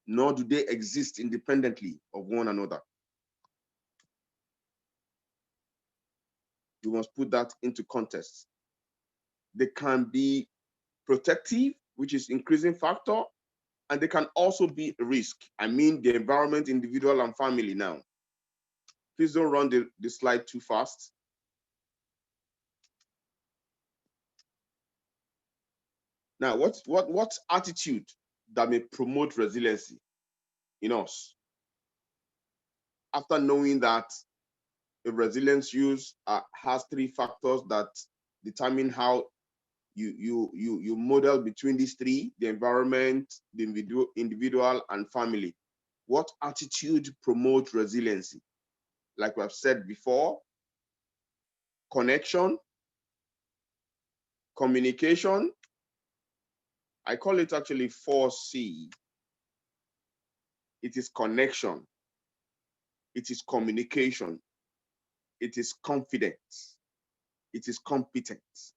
nor do they exist independently of one another. You must put that into context. They can be protective, which is increasing factor, and they can also be a risk. I mean the environment, individual, and family now. Please don't run the slide too fast. Now, what attitude that may promote resiliency in us? After knowing that a resilience use has three factors that determine how you model between these three: the environment, the individual, and family. What attitude promotes resiliency? Like we have said before, connection, communication. I call it actually 4C. It is connection, it is communication, it is confidence, it is competence.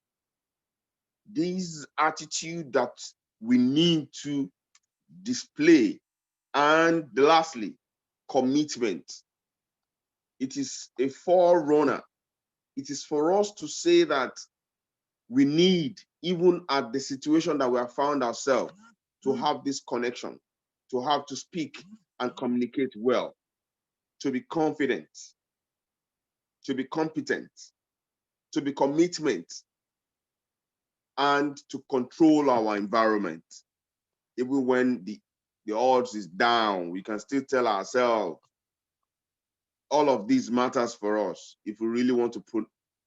These attitude that we need to display. And lastly, commitment. It is a forerunner. It is for us to say that we need, even at the situation that we have found ourselves, to have this connection, to have to speak and communicate well, to be confident, to be competent, to be commitment, and to control our environment. Even when the odds is down, we can still tell ourselves, all of these matters for us if we really want to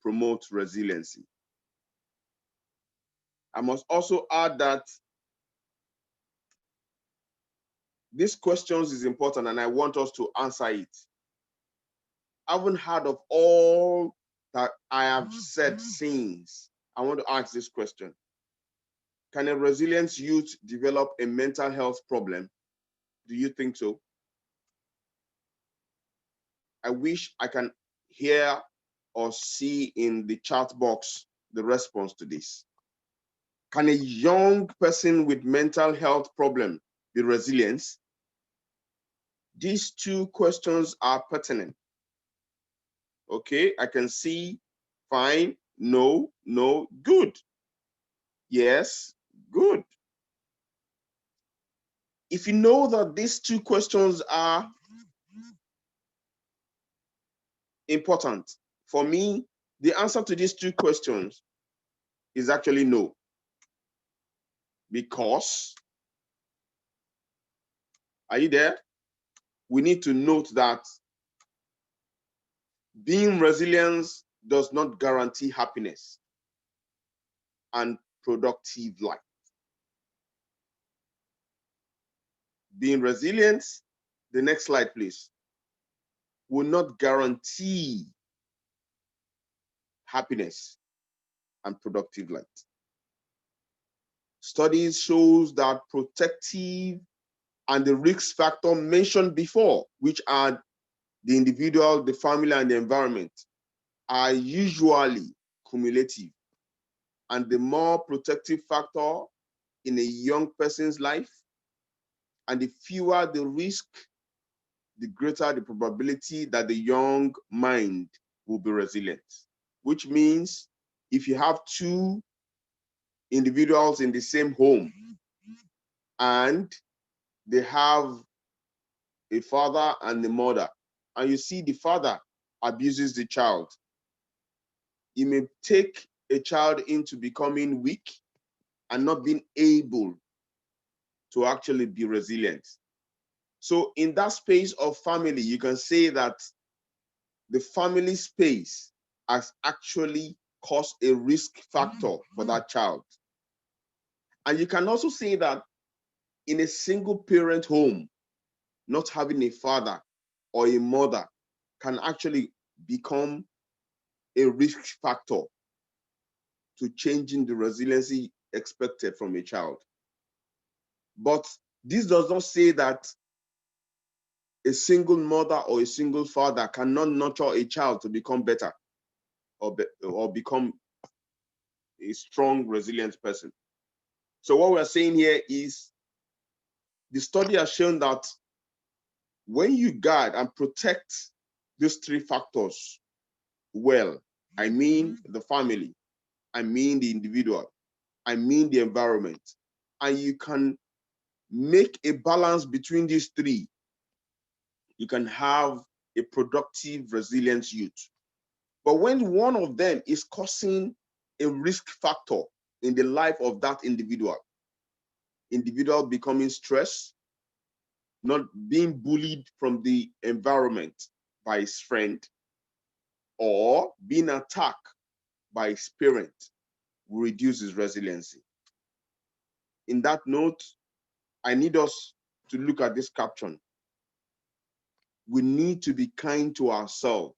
promote resiliency. I must also add that these questions is important and I want us to answer it. I haven't heard of all that I have said since. I want to ask this question. Can a resilient youth develop a mental health problem? Do you think so? I wish I can hear or see in the chat box the response to this. Can a young person with mental health problem be resilient? These two questions are pertinent. Okay, I can see, fine, no, no, good. Yes, good. If you know that these two questions are important, for me, the answer to these two questions is actually no. Because, are you there? We need to note that being resilient does not guarantee happiness and productive life. Being resilient, the next slide, please, will not guarantee happiness and productive life. Studies shows that protective and the risk factor mentioned before, which are the individual, the family, and the environment, are usually cumulative. And the more protective factor in a young person's life, and the fewer the risk, the greater the probability that the young mind will be resilient. Which means if you have two individuals in the same home and they have a father and a mother, and you see the father abuses the child, it may take a child into becoming weak and not being able to actually be resilient. So in that space of family, you can say that the family space has actually caused a risk factor for that child. And you can also say that in a single parent home, not having a father or a mother can actually become a risk factor to changing the resiliency expected from a child. But this does not say that a single mother or a single father cannot nurture a child to become better or become a strong, resilient person. So what we're saying here is the study has shown that when you guard and protect these three factors well, I mean the family, I mean the individual, I mean the environment, and you can make a balance between these three, you can have a productive, resilient youth. But when one of them is causing a risk factor in the life of that individual becoming stressed, not being bullied from the environment by his friend, or being attacked by his parent, will reduce his resiliency. In that note, I need us to look at this caption. We need to be kind to ourselves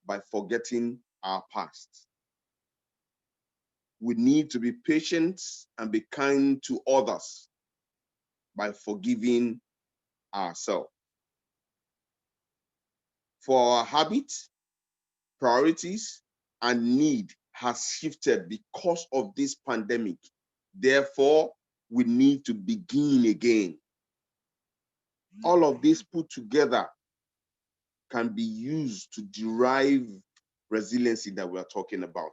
by forgetting our past. We need to be patient and be kind to others by forgiving ourselves. For our habits, priorities, and need has shifted because of this pandemic. Therefore, we need to begin again. All of this put together can be used to derive resiliency that we are talking about.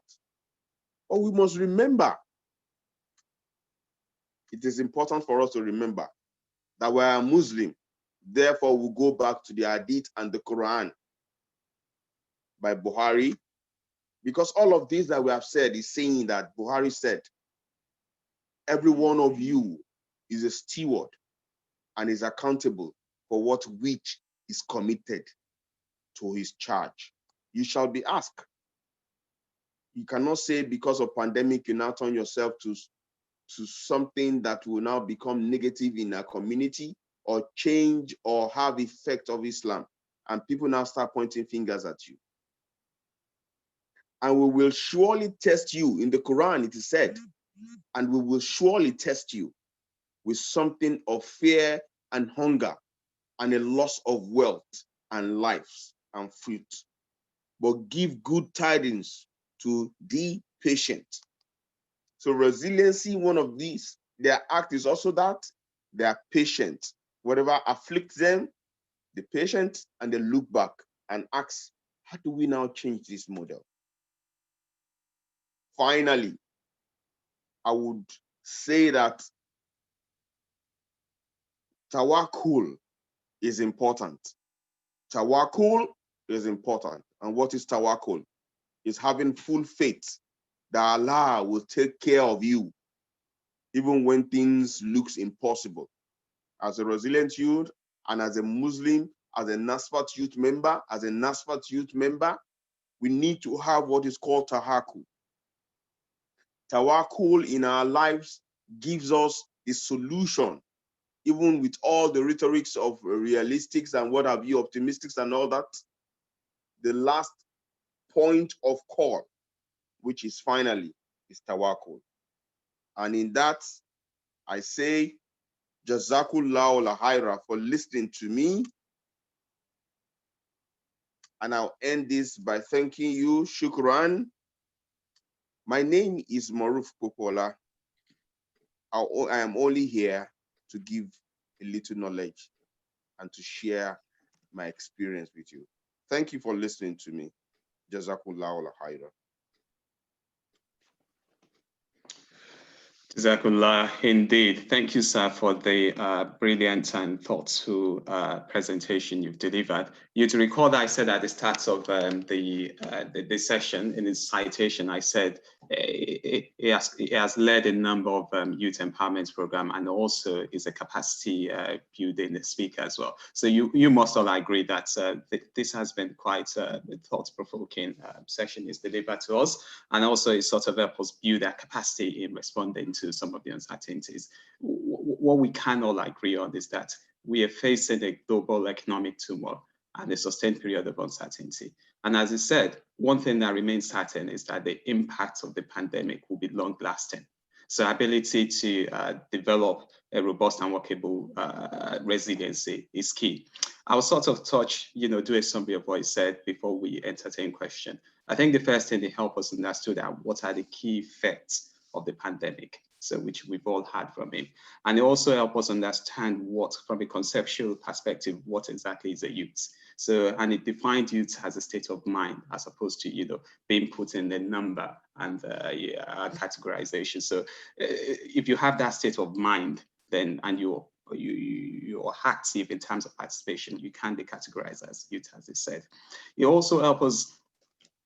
But we must remember, it is important for us to remember that we are a Muslim. Therefore, we go back to the Hadith and the Quran by Buhari, because all of this that we have said is saying that Buhari said, every one of you is a steward and is accountable for what which is committed to his charge. You shall be asked. You cannot say because of pandemic, you now turn yourself to something that will now become negative in a community or change or have effect of Islam. And people now start pointing fingers at you. And we will surely test you. In the Quran, it is said, and we will surely test you with something of fear and hunger and a loss of wealth and lives and fruit. But give good tidings to the patient. So resiliency, one of these, their act is also that they are patient. Whatever afflicts them, the patient, and they look back and ask, how do we now change this model? Finally, I would say that tawakkul is important. Tawakkul is important. And what is tawakkul? It's having full faith that Allah will take care of you, even when things look impossible. As a resilient youth and as a Muslim, as a NASFAT youth member, we need to have what is called tawakkul. Tawakkul in our lives gives us the solution, even with all the rhetorics of realistics and what have you, optimistics and all that. The last point of call, which is finally, is tawakkul. And in that, I say, Jazakullahu khaira for listening to me. And I'll end this by thanking you, Shukran. My name is Maruf Popola. I am only here to give a little knowledge and to share my experience with you. Thank you for listening to me. Jazakallahu khaira. Jazakallah, indeed. Thank you, sir, for the brilliant and thoughtful presentation you've delivered. You'd recall that I said at the start of the session, in his citation, I said he has led a number of youth empowerment program and also is a capacity building speaker as well. So you must all agree that this has been quite a thought-provoking session he's delivered to us, and also it sort of helps us build our capacity in responding to some of the uncertainties. What we can all agree on is that we are facing a global economic turmoil, and a sustained period of uncertainty. And as I said, one thing that remains certain is that the impact of the pandemic will be long lasting. So ability to develop a robust and workable resiliency is key. I'll sort of touch, do a summary of what he said before we entertain question. I think the first thing they help us understand that what are the key effects of the pandemic, so which we've all heard from him. And it also help us understand what, from a conceptual perspective, what exactly is a youth. So, and it defined youth as a state of mind, as opposed to, being put in a number and categorization. So if you have that state of mind, then, and you're active in terms of participation, you can be categorized as youth, as I said. It also helps us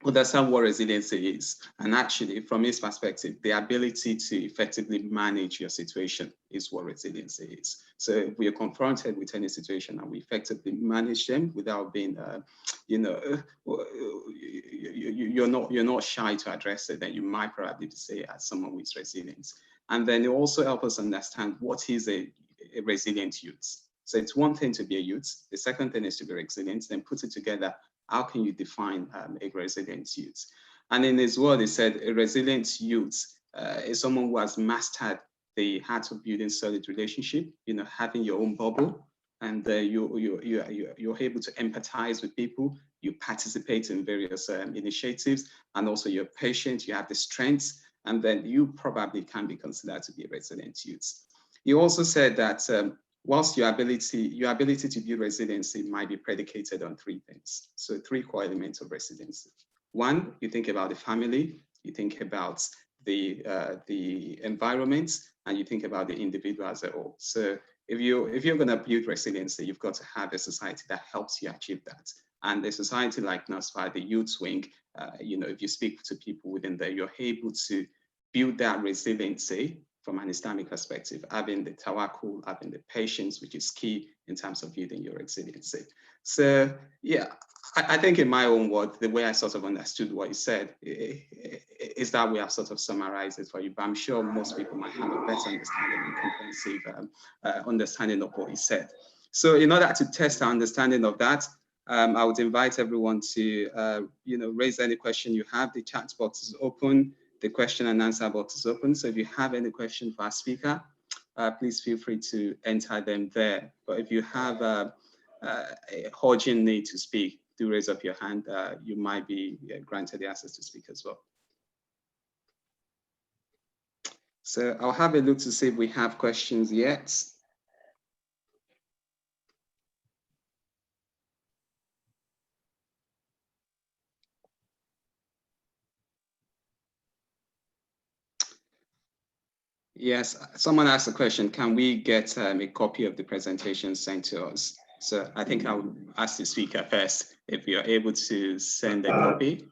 understand what resiliency is. And actually, from his perspective, the ability to effectively manage your situation is what resiliency is. So if we are confronted with any situation and we effectively manage them without being, you're not shy to address it, then you might probably say as someone with resilience. And then it also helps us understand what is a resilient youth. So it's one thing to be a youth. The second thing is to be resilient, then put it together. How can you define a resilient youth? And in his word, he said a resilient youth is someone who has mastered the art of building solid relationship, having your own bubble, and you're able to empathize with people, you participate in various initiatives, and also you're patient, you have the strengths, and then you probably can be considered to be a resilient youth. He also said that whilst your ability to build resiliency might be predicated on three things. So three core elements of resiliency. One, you think about the family, you think about the environment, and you think about the individual as a whole. So if you're going to build resiliency, you've got to have a society that helps you achieve that. And a society like NASFAT, the youth wing, if you speak to people within there, you're able to build that resiliency from an Islamic perspective, having the tawakkul, having the patience, which is key in terms of building your resiliency. So yeah, I think in my own word, the way I sort of understood what he said is that we have sort of summarized it for you, but I'm sure most people might have a better understanding and comprehensive understanding of what he said. So in order to test our understanding of that, I would invite everyone to raise any question you have. The chat box is open. The question and answer box is open. So if you have any question for our speaker, please feel free to enter them there. But if you have a urgent need to speak, do raise up your hand. You might be granted the access to speak as well. So I'll have a look to see if we have questions yet. Yes, someone asked a question, can we get a copy of the presentation sent to us? So I think I'll ask the speaker first, if you're able to send a copy.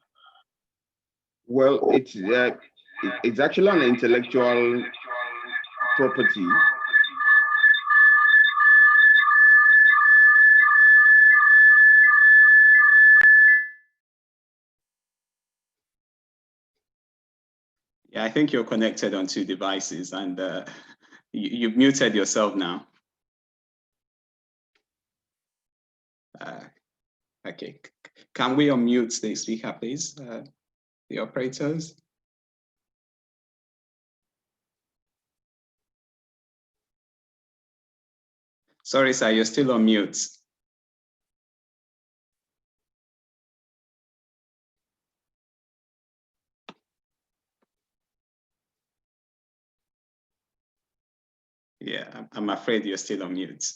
Well, it's actually an intellectual property. Yeah, I think you're connected on two devices, and you've muted yourself now. Okay, can we unmute the speaker, please? The operators. Sorry, sir, you're still on mute. Yeah, I'm afraid you're still on mute.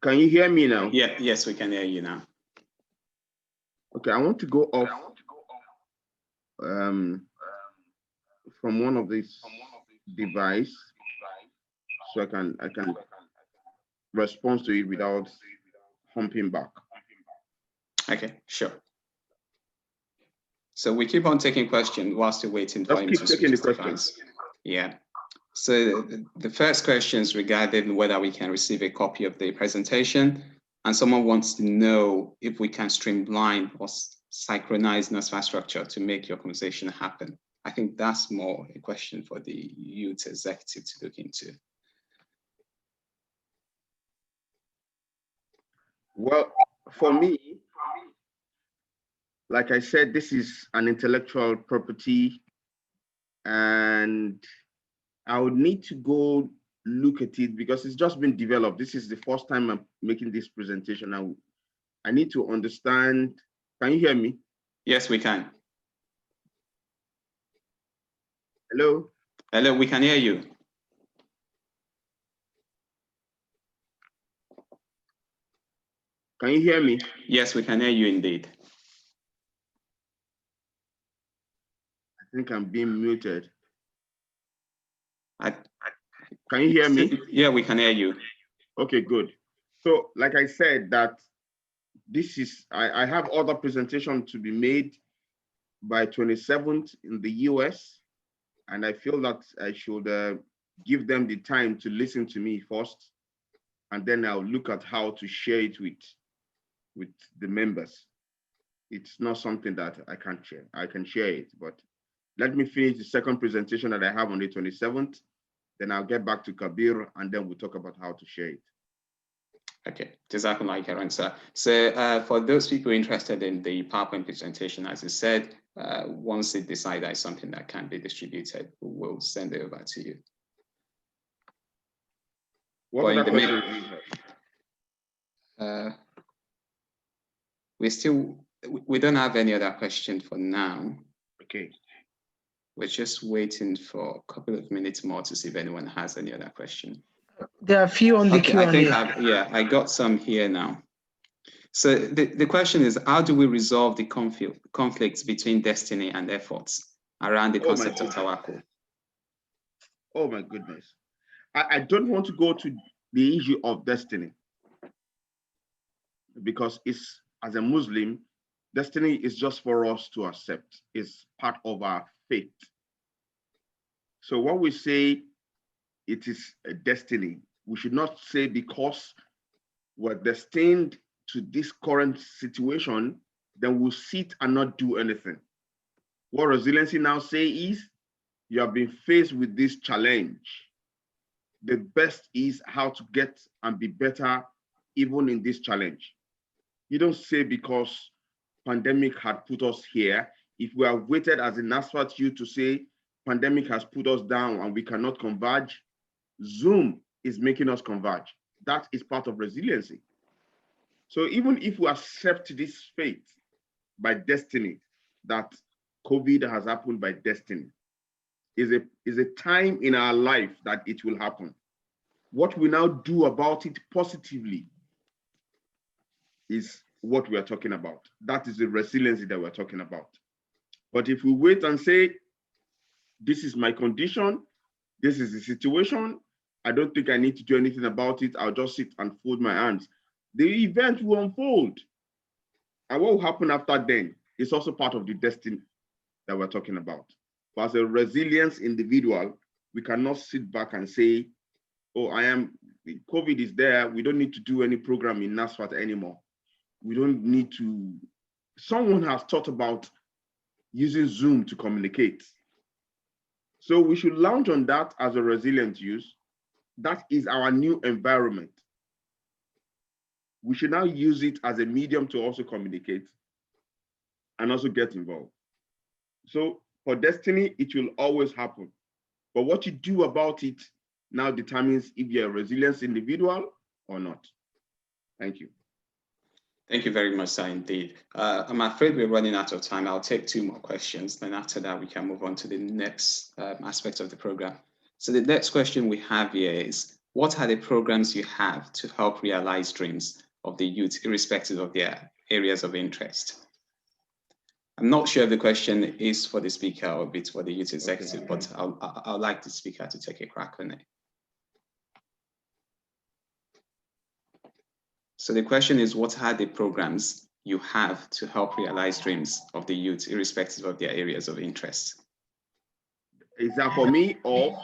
Can you hear me now? Yeah, yes, we can hear you now. Okay, I want to go off from one of these devices so I can respond to it without humping back. Okay, sure. So we keep on taking questions whilst you're waiting for him to switch the device. Yeah. So the first question is regarding whether we can receive a copy of the presentation, and someone wants to know if we can streamline or synchronize NASFAT structure to make your conversation happen. I think that's more a question for the youth executive to look into. Well, for me, like I said, this is an intellectual property, and I would need to go look at it because it's just been developed. This is the first time I'm making this presentation. I need to understand. Can you hear me? Yes, we can. Hello? Hello, we can hear you. Can you hear me? Yes, we can hear you indeed. I think I'm being muted. Can you hear me? Yeah, we can hear you. Okay, good. So like I said, that this is, I have other presentation to be made by 27th in the US, and I feel that I should give them the time to listen to me first, and then I'll look at how to share it with the members. It's not something that I can't share. I can share it, but let me finish the second presentation that I have on the 27th. Then I'll get back to Kabir, and then we'll talk about how to share it. Okay, Jazakumullah khairan, sir. So for those people interested in the PowerPoint presentation, as I said, once they decide that it's something that can be distributed, we'll send it over to you. What other questions do you have? We don't have any other question for now. Okay. We're just waiting for a couple of minutes more to see if anyone has any other question. There are a few on the Q&A. I think I got some here now. So the question is, how do we resolve the conflicts between destiny and efforts around the concept of tawakkul? Oh my goodness. I don't want to go to the issue of destiny, because it's, as a Muslim, destiny is just for us to accept. It's part of our faith. So when we say it is a destiny, we should not say because we're destined to this current situation, then we'll sit and not do anything. What resiliency now say is, you have been faced with this challenge. The best is how to get and be better even in this challenge. You don't say because pandemic had put us here, if we have waited as a NASFAT youth to say pandemic has put us down and we cannot converge, Zoom is making us converge. That is part of resiliency. So even if we accept this fate by destiny, that COVID has happened by destiny, is a time in our life that it will happen. What we now do about it positively is what we are talking about. That is the resiliency that we're talking about. But if we wait and say, this is my condition, this is the situation, I don't think I need to do anything about it, I'll just sit and fold my hands, the event will unfold. And what will happen after then is also part of the destiny that we're talking about. But as a resilience individual, we cannot sit back and say, oh, COVID is there, we don't need to do any program in NASFAT anymore. We don't need to, someone has thought about using Zoom to communicate. So we should launch on that as a resilient use. That is our new environment. We should now use it as a medium to also communicate and also get involved. So for destiny, it will always happen. But what you do about it now determines if you're a resilient individual or not. Thank you. Thank you very much, sir, indeed. I'm afraid we're running out of time. I'll take 2 more questions. Then after that, we can move on to the next aspect of the program. So the next question we have here is, what are the programs you have to help realize dreams of the youth, irrespective of their areas of interest? I'm not sure if the question is for the speaker or if it's for the youth executive, but I'd like the speaker to take a crack on it. So the question is, what are the programs you have to help realize dreams of the youth, irrespective of their areas of interest? Is that for me or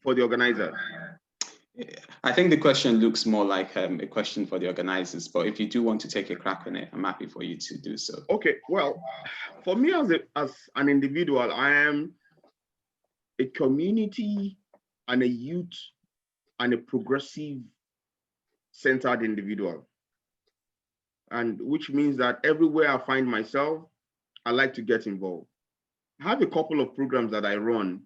for the organizer? I think the question looks more like a question for the organizers, but if you do want to take a crack on it, I'm happy for you to do so. Okay, well, for me as an individual, I am a community and a youth and a progressive centered individual. and which means that everywhere I find myself, I like to get involved. I have a couple of programs that I run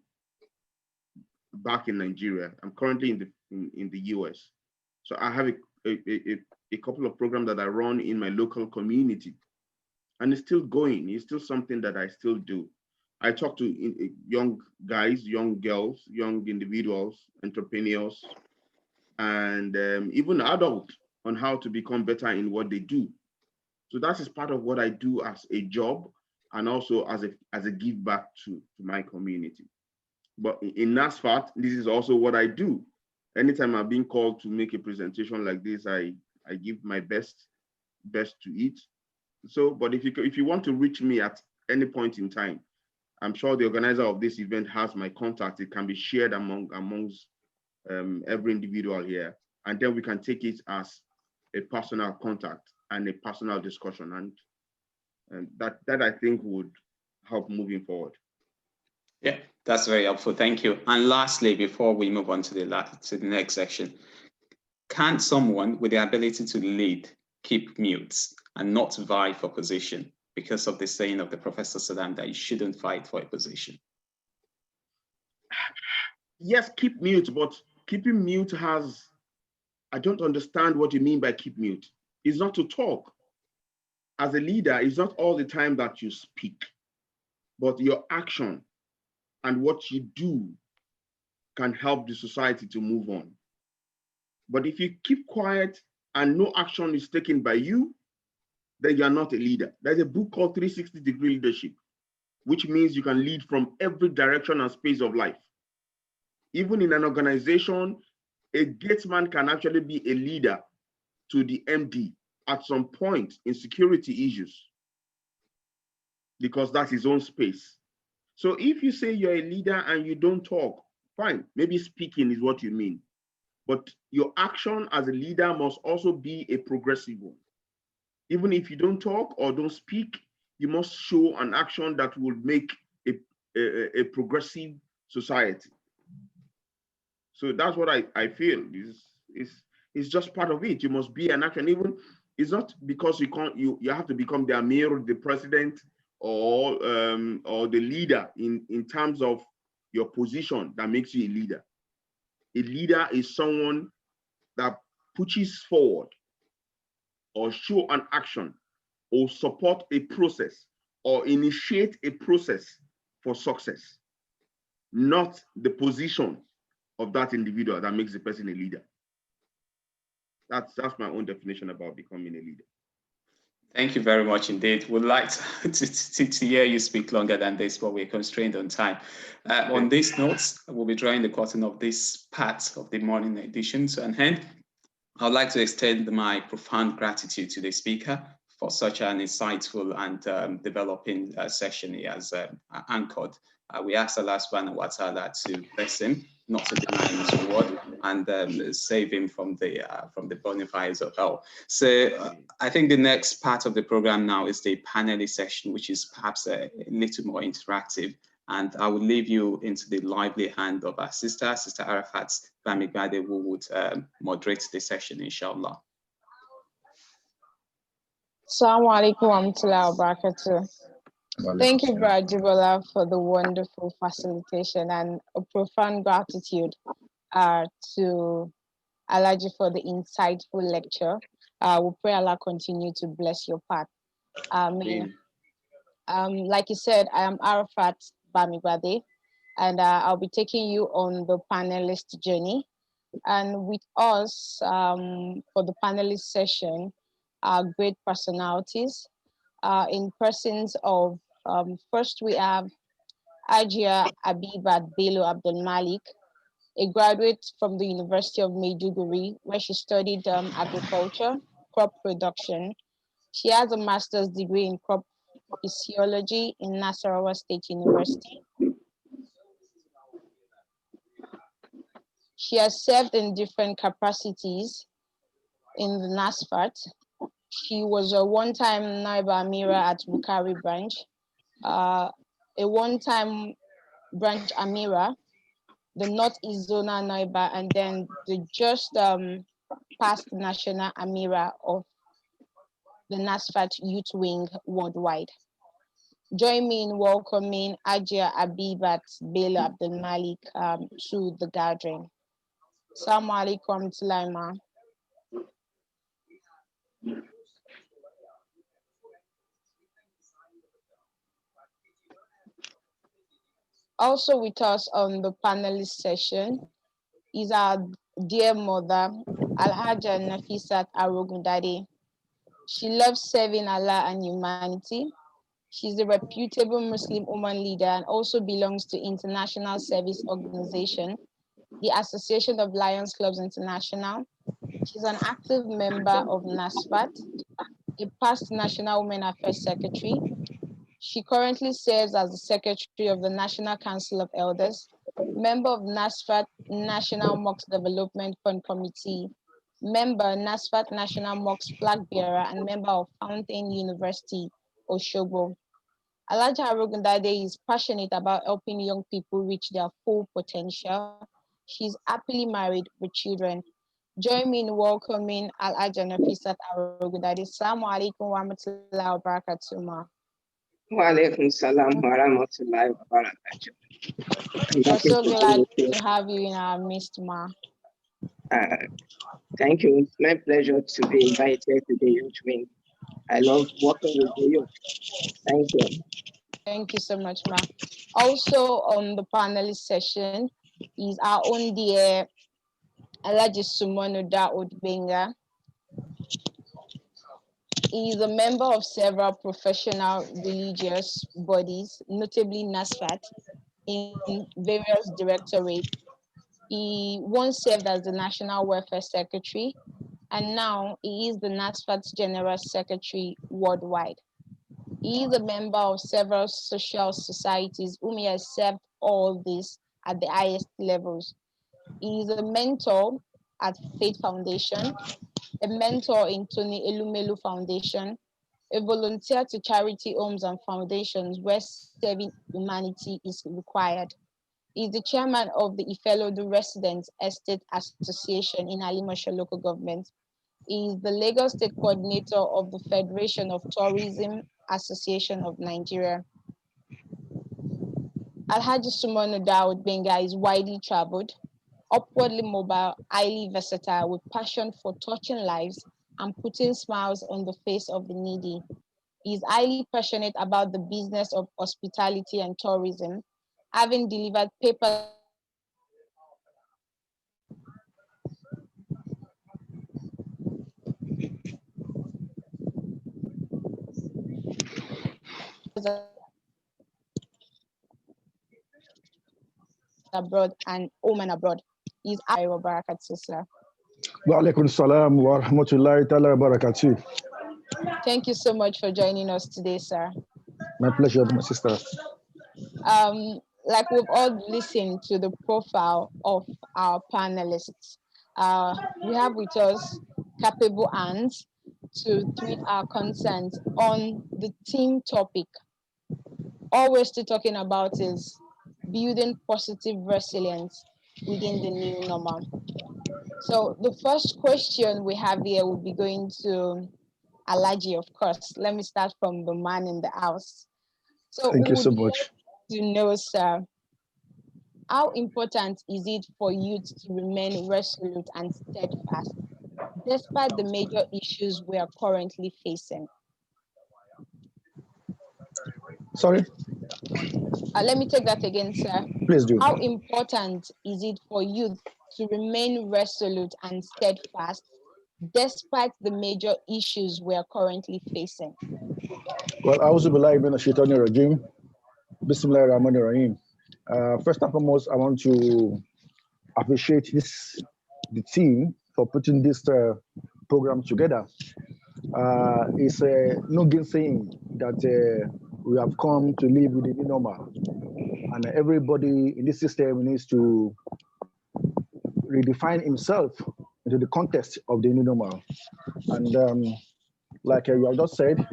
back in Nigeria. I'm currently in the US. So I have a couple of programs that I run in my local community. And it's still going. It's still something that I still do. I talk to young guys, young girls, young individuals, entrepreneurs, and even adults on how to become better in what they do. So that is part of what I do as a job and also as a give back to my community. But in NASFAT, this is also what I do. Anytime I'm being called to make a presentation like this, I give my best to it. So, but if you want to reach me at any point in time, I'm sure the organizer of this event has my contact. It can be shared amongst every individual here, and then we can take it as a personal contact and a personal discussion, and that I think would help moving forward. Yeah, that's very helpful. Thank you. And lastly, before we move on to the next section, can someone with the ability to lead keep mute and not vie for position because of the saying of the Professor Saddam that you shouldn't fight for a position? Yes, keep mute, but keeping mute has, I don't understand what you mean by keep mute. It's not to talk. As a leader, it's not all the time that you speak, but your action and what you do can help the society to move on. But if you keep quiet and no action is taken by you, then you're not a leader. There's a book called 360-Degree Leadership, which means you can lead from every direction and space of life. Even in an organization, a gatesman can actually be a leader to the MD at some point in security issues, because that's his own space. So if you say you're a leader and you don't talk, fine, maybe speaking is what you mean. But your action as a leader must also be a progressive one. Even if you don't talk or don't speak, you must show an action that will make a progressive society. So that's what I feel is just part of it. You must be an action. Even it's not because you have to become the Amir, the president, or the leader in terms of your position that makes you a leader. A leader is someone that pushes forward or show an action or support a process or initiate a process for success, not the position of that individual that makes the person a leader. That's my own definition about becoming a leader. Thank you very much indeed. We'd like to hear you speak longer than this, but we're constrained on time. On these notes, we'll be drawing the curtain of this part of the morning edition to an end. I'd like to extend my profound gratitude to the speaker for such an insightful and developing session he has anchored. We ask Allah subhanahu wa ta'ala to bless him, not to deny him his reward, and save him from the burning fires of hell. So I think the next part of the program now is the panelist session, which is perhaps a little more interactive. And I will leave you into the lively hand of our Sister Arafat Bamigbade, who would moderate the session, inshallah. Assalamu alaikum wa rahmatullahi wa barakatuh. Thank you, Brother Jibola, for the wonderful facilitation, and a profound gratitude to Alaji for the insightful lecture. We pray Allah continue to bless your path. Amen. Like you said, I am Arafat Bamigbade, and I'll be taking you on the panelist journey. And with us for the panelist session are great personalities in persons of, first we have Ajia Abibat Bello Abdul Malik, a graduate from the University of Maiduguri, where she studied agriculture, crop production. She has a master's degree in crop physiology in Nasarawa State University. She has served in different capacities in the NASFAT. She was a one-time Naiba Amira at Bukari branch, a one-time branch Amira, the Northeast Zona Naiba, and then the just past National Amira of the NASFAT Youth Wing worldwide. Join me in welcoming Ajia Abibat Bello Abdul Malik to the gathering. Assalamu alaikum Tulaima. Also with us on the panelist session is our dear mother, Alhaja Nafisat Arogundade. She loves serving Allah and humanity. She's a reputable Muslim woman leader and also belongs to International Service Organization, the Association of Lions Clubs International. She's an active member of NASFAT, a past National Women Affairs Secretary. She currently serves as the Secretary of the National Council of Elders, member of NASFAT National Mosque Development Fund Committee, member NASFAT National Mosque Flag Bearer, and member of Fountain University, Oshobo. Alhaja Arogundade is passionate about helping young people reach their full potential. She's happily married with children. Join me in welcoming Alhaja Nafisat Arogundade. Assalamu alaikum wa rahmatullahi wa barakatuh. Wa alaikum salam wa rahmatullahi wa barakatuh. We're so glad to have you in our midst, Ma. Thank you. It's my pleasure to be invited to the Youth Wing. I love working with the youth. Thank you. Thank you so much, Ma. Also on the panelist session is our own dear Alhaji Sumono Daoud Benga. He is a member of several professional religious bodies, notably NASFAT, in various directorates. He once served as the National Welfare Secretary, and now he is the NASFAT's General Secretary worldwide. He is a member of several social societies whom he has served all this at the highest levels. He is a mentor at Faith Foundation, a mentor in Tony Elumelu Foundation, a volunteer to charity homes and foundations where serving humanity is required. He is the chairman of the Ifelodu Residents Estate Association in Alimosho Local Government. He is the Lagos State Coordinator of the Federation of Tourism Association of Nigeria. Alhaji Sumono Daoud Benga is widely traveled, upwardly mobile, highly versatile, with passion for touching lives and putting smiles on the face of the needy. He is highly passionate about the business of hospitality and tourism, having delivered papers abroad and home and abroad. He's Aywa Barakatu, sir. Wa alaikum salam wa rahmatullahi ta'ala wa barakatuh. Thank you so much for joining us today, sir. My pleasure, my sister. Like we've all listened to the profile of our panelists, we have with us capable hands to tweet our concerns on the theme topic. All we're still talking about is building positive resilience within the new normal. So the first question we have here will be going to Alhaji, of course. Let me start from the man in the house. So Thank you so much. To know, sir, how important is it for youth to remain resolute and steadfast despite the major issues we are currently facing? Sorry? Let me take that again, sir. Please do. How important is it for youth to remain resolute and steadfast despite the major issues we are currently facing? Well, I also believe in a shaitani regime. Bismillahir Rahmanir Rahim. First and foremost, I want to appreciate the team for putting this program together. It's no gainsaying that we have come to live with the new normal, and everybody in this system needs to redefine himself into the context of the new normal. And like you have just said,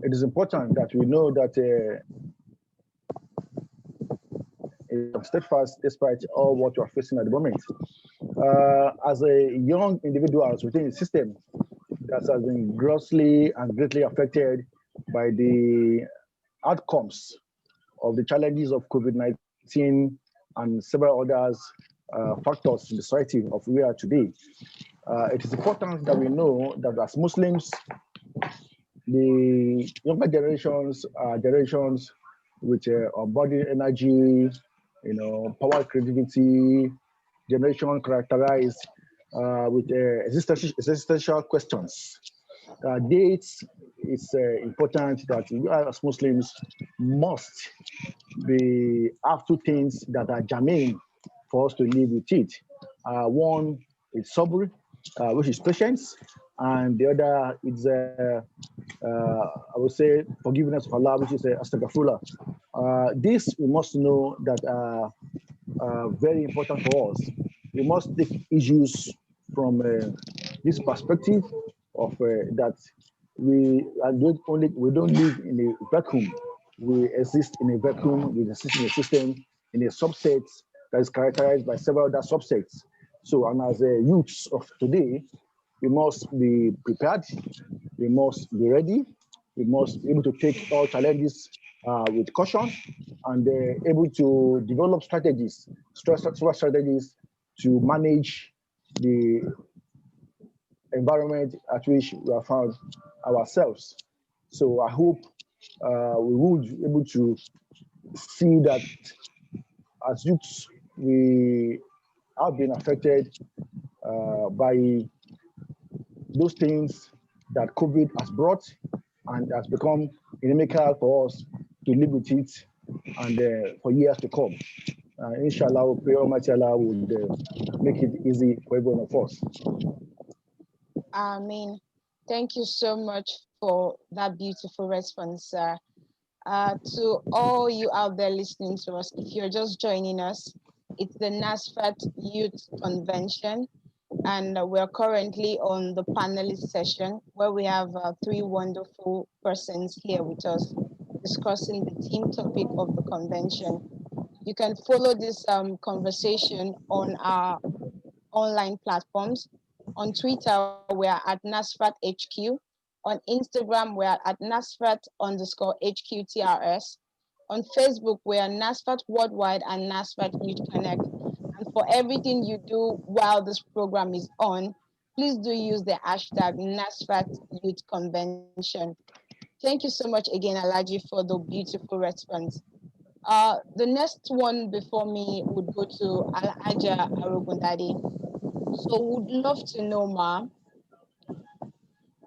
it is important that we know that steadfast despite all what we are facing at the moment. As a young individual within the system, that has been grossly and greatly affected by the outcomes of the challenges of COVID-19 and several others factors in the society of where we are today. It is important that we know that as Muslims, the younger generations are generations with body energy, power, creativity, generation characterized with existential questions. Dates, it's important that we as Muslims must be have two things that are germane for us to live with it. One is sabr, which is patience, and the other is I would say forgiveness of Allah, which is astaghfirullah. This we must know that are very important for us. We must take issues from this perspective of that we don't live in a vacuum. We exist in a vacuum. We exist in a system, in a subset that is characterized by several other subsets. So, and as youths of today, we must be prepared. We must be ready. We must be able to take all challenges with caution and able to develop strategies, strategies to manage the environment at which we have found ourselves. So I hope we would be able to see that as youths, we have been affected by those things that COVID has brought and has become inimical for us to live with it and for years to come. Inshallah, we pray Almighty Allah would make it easy for every one of us. Amen. Thank you so much for that beautiful response, sir. To all you out there listening to us, if you're just joining us, it's the NASFAT Youth Convention, and we're currently on the panelist session where we have three wonderful persons here with us discussing the theme topic of the convention. You can follow this conversation on our online platforms. On Twitter, we are at NASFAT HQ. On Instagram, we are at NASFAT_HQTRS. On Facebook, we are NASFAT Worldwide and NASFAT Youth Connect. And for everything you do while this program is on, please do use the hashtag NASFAT Youth Convention. Thank you so much again, Alaji, for the beautiful response. The next one before me would go to Alaja Arugundadi. So would love to know, Ma,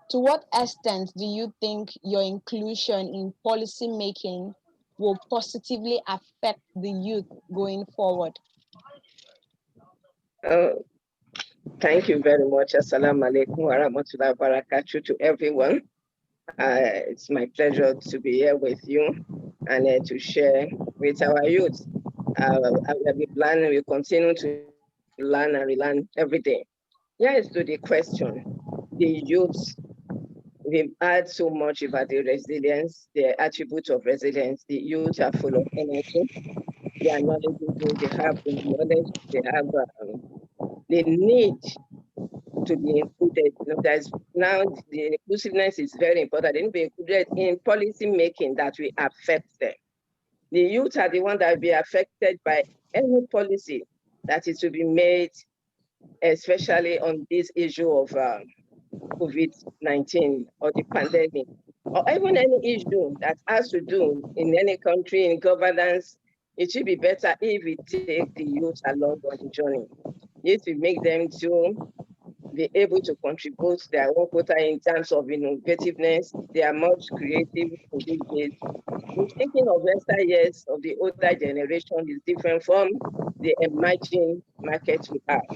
to what extent do you think your inclusion in policy making will positively affect the youth going forward? Thank you very much. Assalamu alaikum wa rahmatullahi wa barakatuh to everyone. It's my pleasure to be here with you and to share with our youth. We continue to learn and relearn every day. Here is to the question. The youth, we've heard so much about the resilience, the attributes of resilience. The youth are full of energy. They are knowledgeable. They have the knowledge. They have the need to be included. Now the inclusiveness is very important. They need to be included in policy making that will affect them. The youth are the ones that will be affected by any policy that is to be made, especially on this issue of COVID-19 or the pandemic, or even any issue that has to do in any country in governance. It should be better if we take the youth along on the journey. It will make them to be able to contribute their own quota in terms of innovativeness. They are much creative in these days. The thinking of yesteryears of the older generation is different from the emerging markets we have.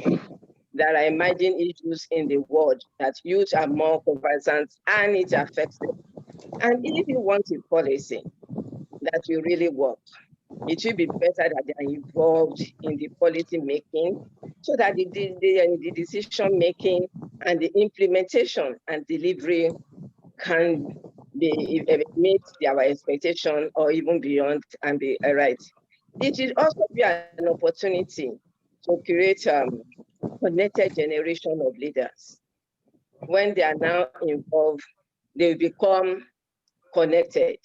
There are emerging issues in the world that youth are more conversant and it affects them. And if you want a policy that will really work, it should be better that they are involved in the policy making so that the decision making and the implementation and delivery can be meet our expectation or even beyond and be right. It will also be an opportunity to create a connected generation of leaders. when they are now involved, they become connected.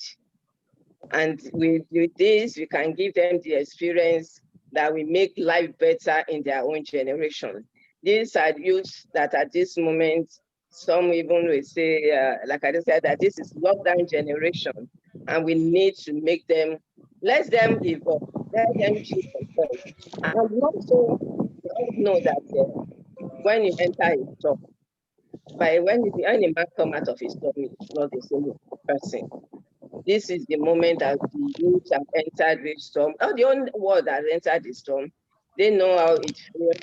And with this, we can give them the experience that will make life better in their own generation. These are youths that at this moment, some even will say, like I just said, that this is lockdown generation, and we need to make them, let them evolve, let them choose themselves. And also, we all know that when you enter a store, when a man comes out of his store, it's not the same person. This is the moment that the youth have entered the storm. Oh, the only word that entered the storm, they know how it feels.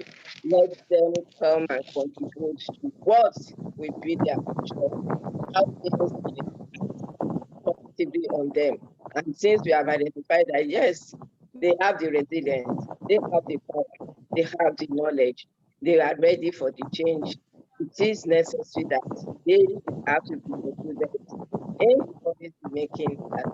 Let them come and contribute to what will be their future, how things will positively on them. And since we have identified that, yes, they have the resilience, they have the power, they have the knowledge, they are ready for the change, it is necessary that they have to be included in policy making that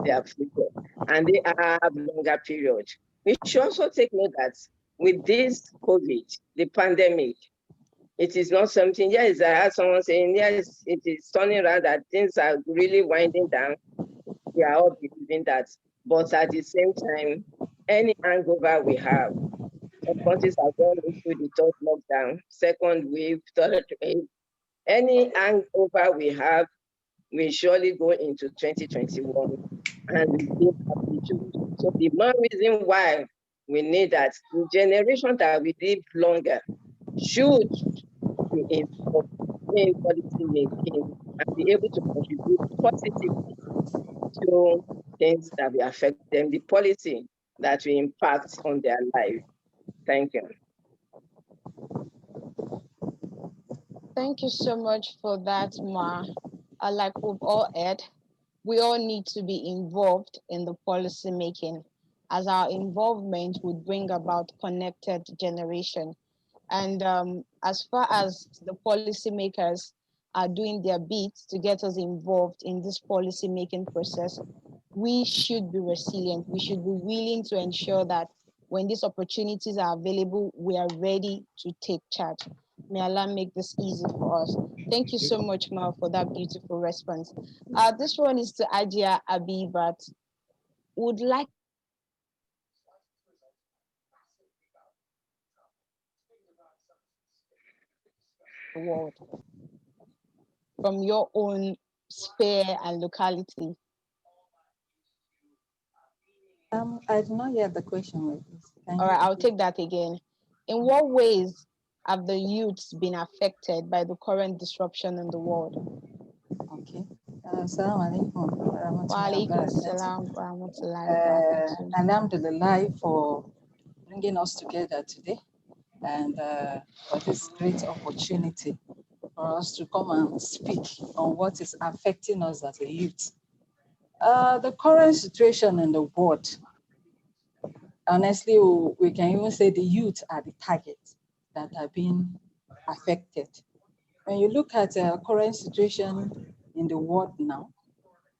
their future, and they have longer period. We should also take note that with this COVID, the pandemic, it is not something, yes, I had someone saying, yes, it is turning around, that things are really winding down. We are all believing that. But at the same time, any hangover we have, some countries are going into the third lockdown, second wave, third wave. Any hangover we have, we surely go into 2021 and we still have issues. So the main reason why we need that the generation that we live longer should be involved in policy making and be able to contribute positively to things that will affect them, the policy that will impact on their life. Thank you. Thank you so much for that, Ma. Like we've all heard, we all need to be involved in the policy making, as our involvement would bring about connected generation. And as far as the policymakers are doing their bit to get us involved in this policy making process, we should be resilient. We should be willing to ensure that when these opportunities are available, we are ready to take charge. May Allah make this easy for us. Thank you so much, Ma, for that beautiful response. This one is to Ajia Abibat. Would like the world from your own sphere and locality. I did not hear the question. All right, I'll take that again. In what ways have the youths been affected by the current disruption in the world? Okay. Assalamu alaikum. Wa alaikum salam wa rahmatullahi wa barakatuh. Alhamdulillah for bringing us together today and for this great opportunity for us to come and speak on what is affecting us as a youth. The current situation in the world, honestly, we can even say the youth are the target that are being affected. When you look at the current situation in the world now,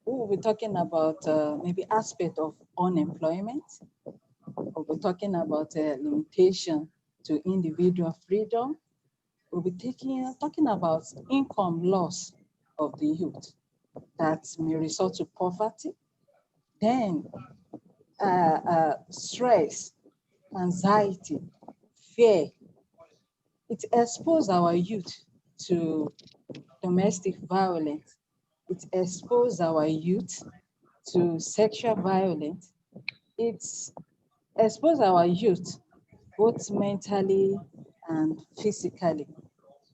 we will be talking about maybe aspect of unemployment. We'll be talking about limitation to individual freedom. We'll be talking about income loss of the youth that may result to poverty. Then stress, anxiety, fear. It exposes our youth to domestic violence. It exposes our youth to sexual violence. It exposes our youth both mentally and physically.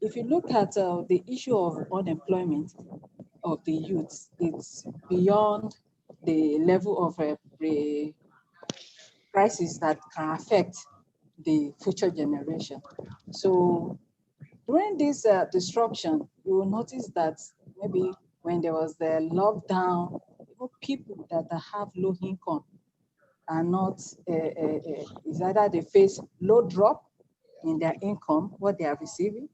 If you look at the issue of unemployment of the youth, it's beyond the level of a crisis that can affect the future generation. So during this disruption, you will notice that maybe when there was the lockdown, people that have low income are not, is either they face low drop in their income, what they are receiving,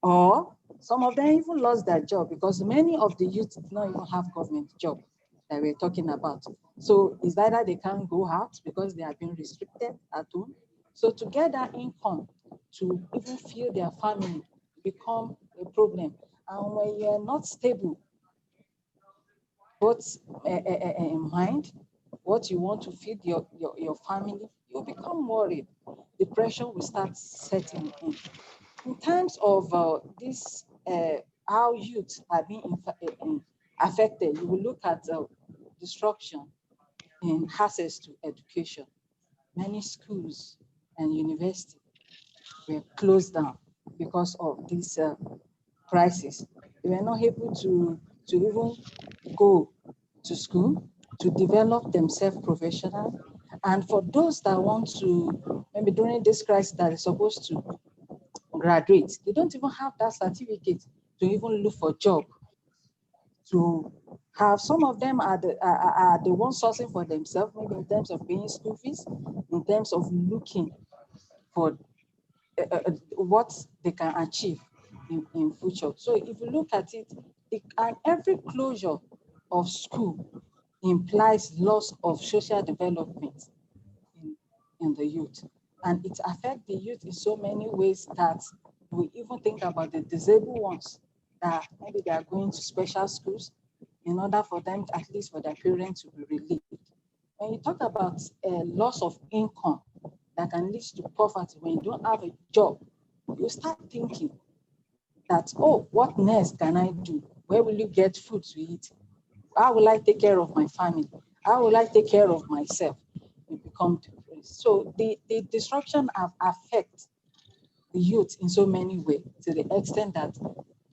or some of them even lost their job because many of the youth do not even have government job that we're talking about. So it's either they can't go out because they have been restricted at home. So to get that income to even feed their family become a problem. And when you're not stable, both in mind, what you want to feed your family, you become worried. Depression will start setting in. In terms of this, how youth are being affected, you will look at destruction in access to education. Many schools and universities were closed down because of this crisis. They were not able to even go to school to develop themselves professionally. And for those that want to, maybe during this crisis that is supposed to graduate, they don't even have that certificate to even look for job. To have some of them are the ones sourcing for themselves, maybe in terms of paying school fees, in terms of looking for what they can achieve in future. So if you look at it, and every closure of school implies loss of social development in the youth. And it affects the youth in so many ways that we even think about the disabled ones, that maybe they are going to special schools in order for them, at least for their parents, to be relieved. When you talk about loss of income that can lead to poverty, when you don't have a job, you start thinking that, oh, what next can I do? Where will you get food to eat? How will I take care of my family? How will I take care of myself? You become depressed. So the disruption affects the youth in so many ways, to the extent that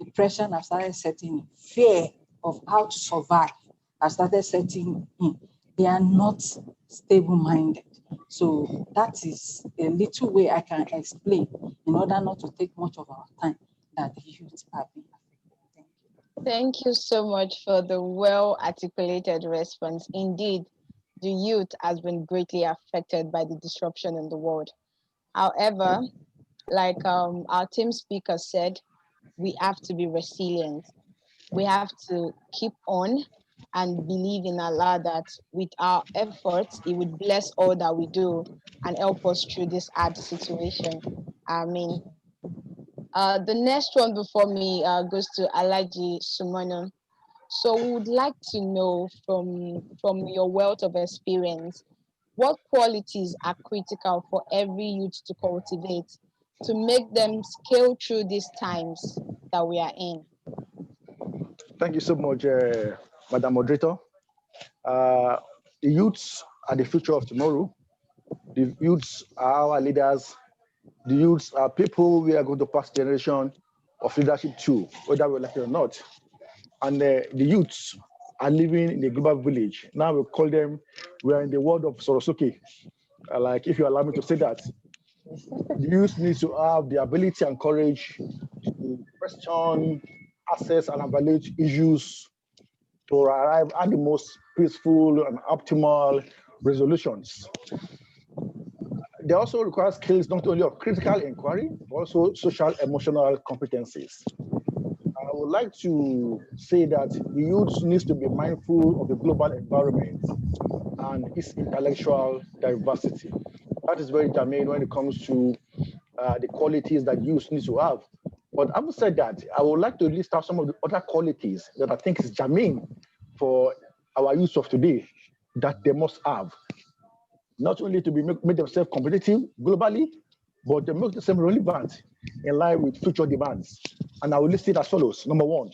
depression has started setting in. Fear of how to survive has started setting in. They are not stable-minded. So that is a little way I can explain, in order not to take much of our time, that the youth are being affected. Thank you. Thank you so much for the well-articulated response. Indeed, the youth has been greatly affected by the disruption in the world. However, like our team speaker said, we have to be resilient. We have to keep on and believe in Allah that with our efforts, He would bless all that we do and help us through this hard situation. I mean, the next one before me goes to Alaji Sumano. So we would like to know from your wealth of experience, what qualities are critical for every youth to cultivate to make them scale through these times that we are in? Thank you so much, Madam Moderator. The youths are the future of tomorrow. The youths are our leaders. The youths are people we are going to pass generation of leadership to, whether we like it or not. And the youths are living in a global village. Now we call them, we are in the world of Sorosuke. Like, if you allow me to say that, the youth needs to have the ability and courage to question, assess, and evaluate issues to arrive at the most peaceful and optimal resolutions. They also require skills not only of critical inquiry, but also social emotional competencies. I would like to say that the youth needs to be mindful of the global environment and its intellectual diversity. That is very germane when it comes to the qualities that youth need to have. But having said that, I would like to list out some of the other qualities that I think is germane for our youth of today that they must have. Not only to make themselves competitive globally, but to make themselves relevant in line with future demands. And I will list it as follows. Number one,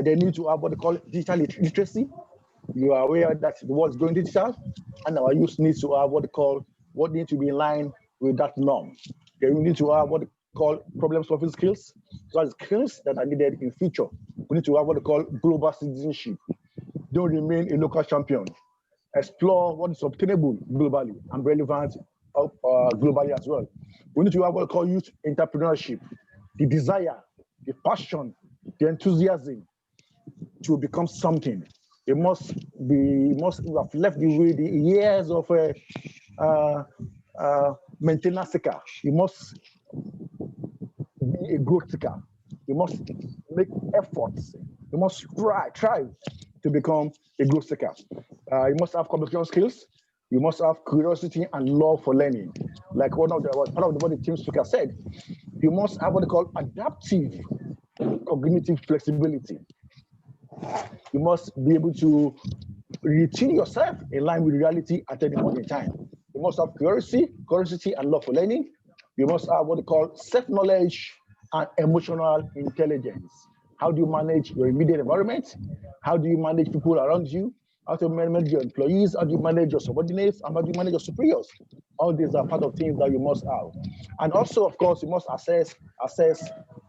they need to have what they call digital literacy. You are aware that the world is going digital, and our youth needs to have what needs to be in line with that norm. They need to have what they call problem-solving skills. So that's skills that are needed in future. We need to have what they call global citizenship. Don't remain a local champion. Explore what is obtainable globally and relevant globally as well. We need to have what we call youth entrepreneurship, the desire, the passion, the enthusiasm to become something. It must have left the years of maintenance seeker. You must be a growth seeker. You must make efforts. You must try to become a growth seeker. You must have communication skills. You must have curiosity and love for learning. Like part of what the team speaker said, You must have what they call adaptive cognitive flexibility. You must be able to retune yourself in line with reality at any point in time. You must have curiosity and love for learning. You must have what they call self-knowledge and emotional intelligence. How do you manage your immediate environment? How do you manage people around you? How do you manage your employees? How do you manage your subordinates? And how do you manage your superiors? All these are part of things that you must have. And also, of course, you must assess,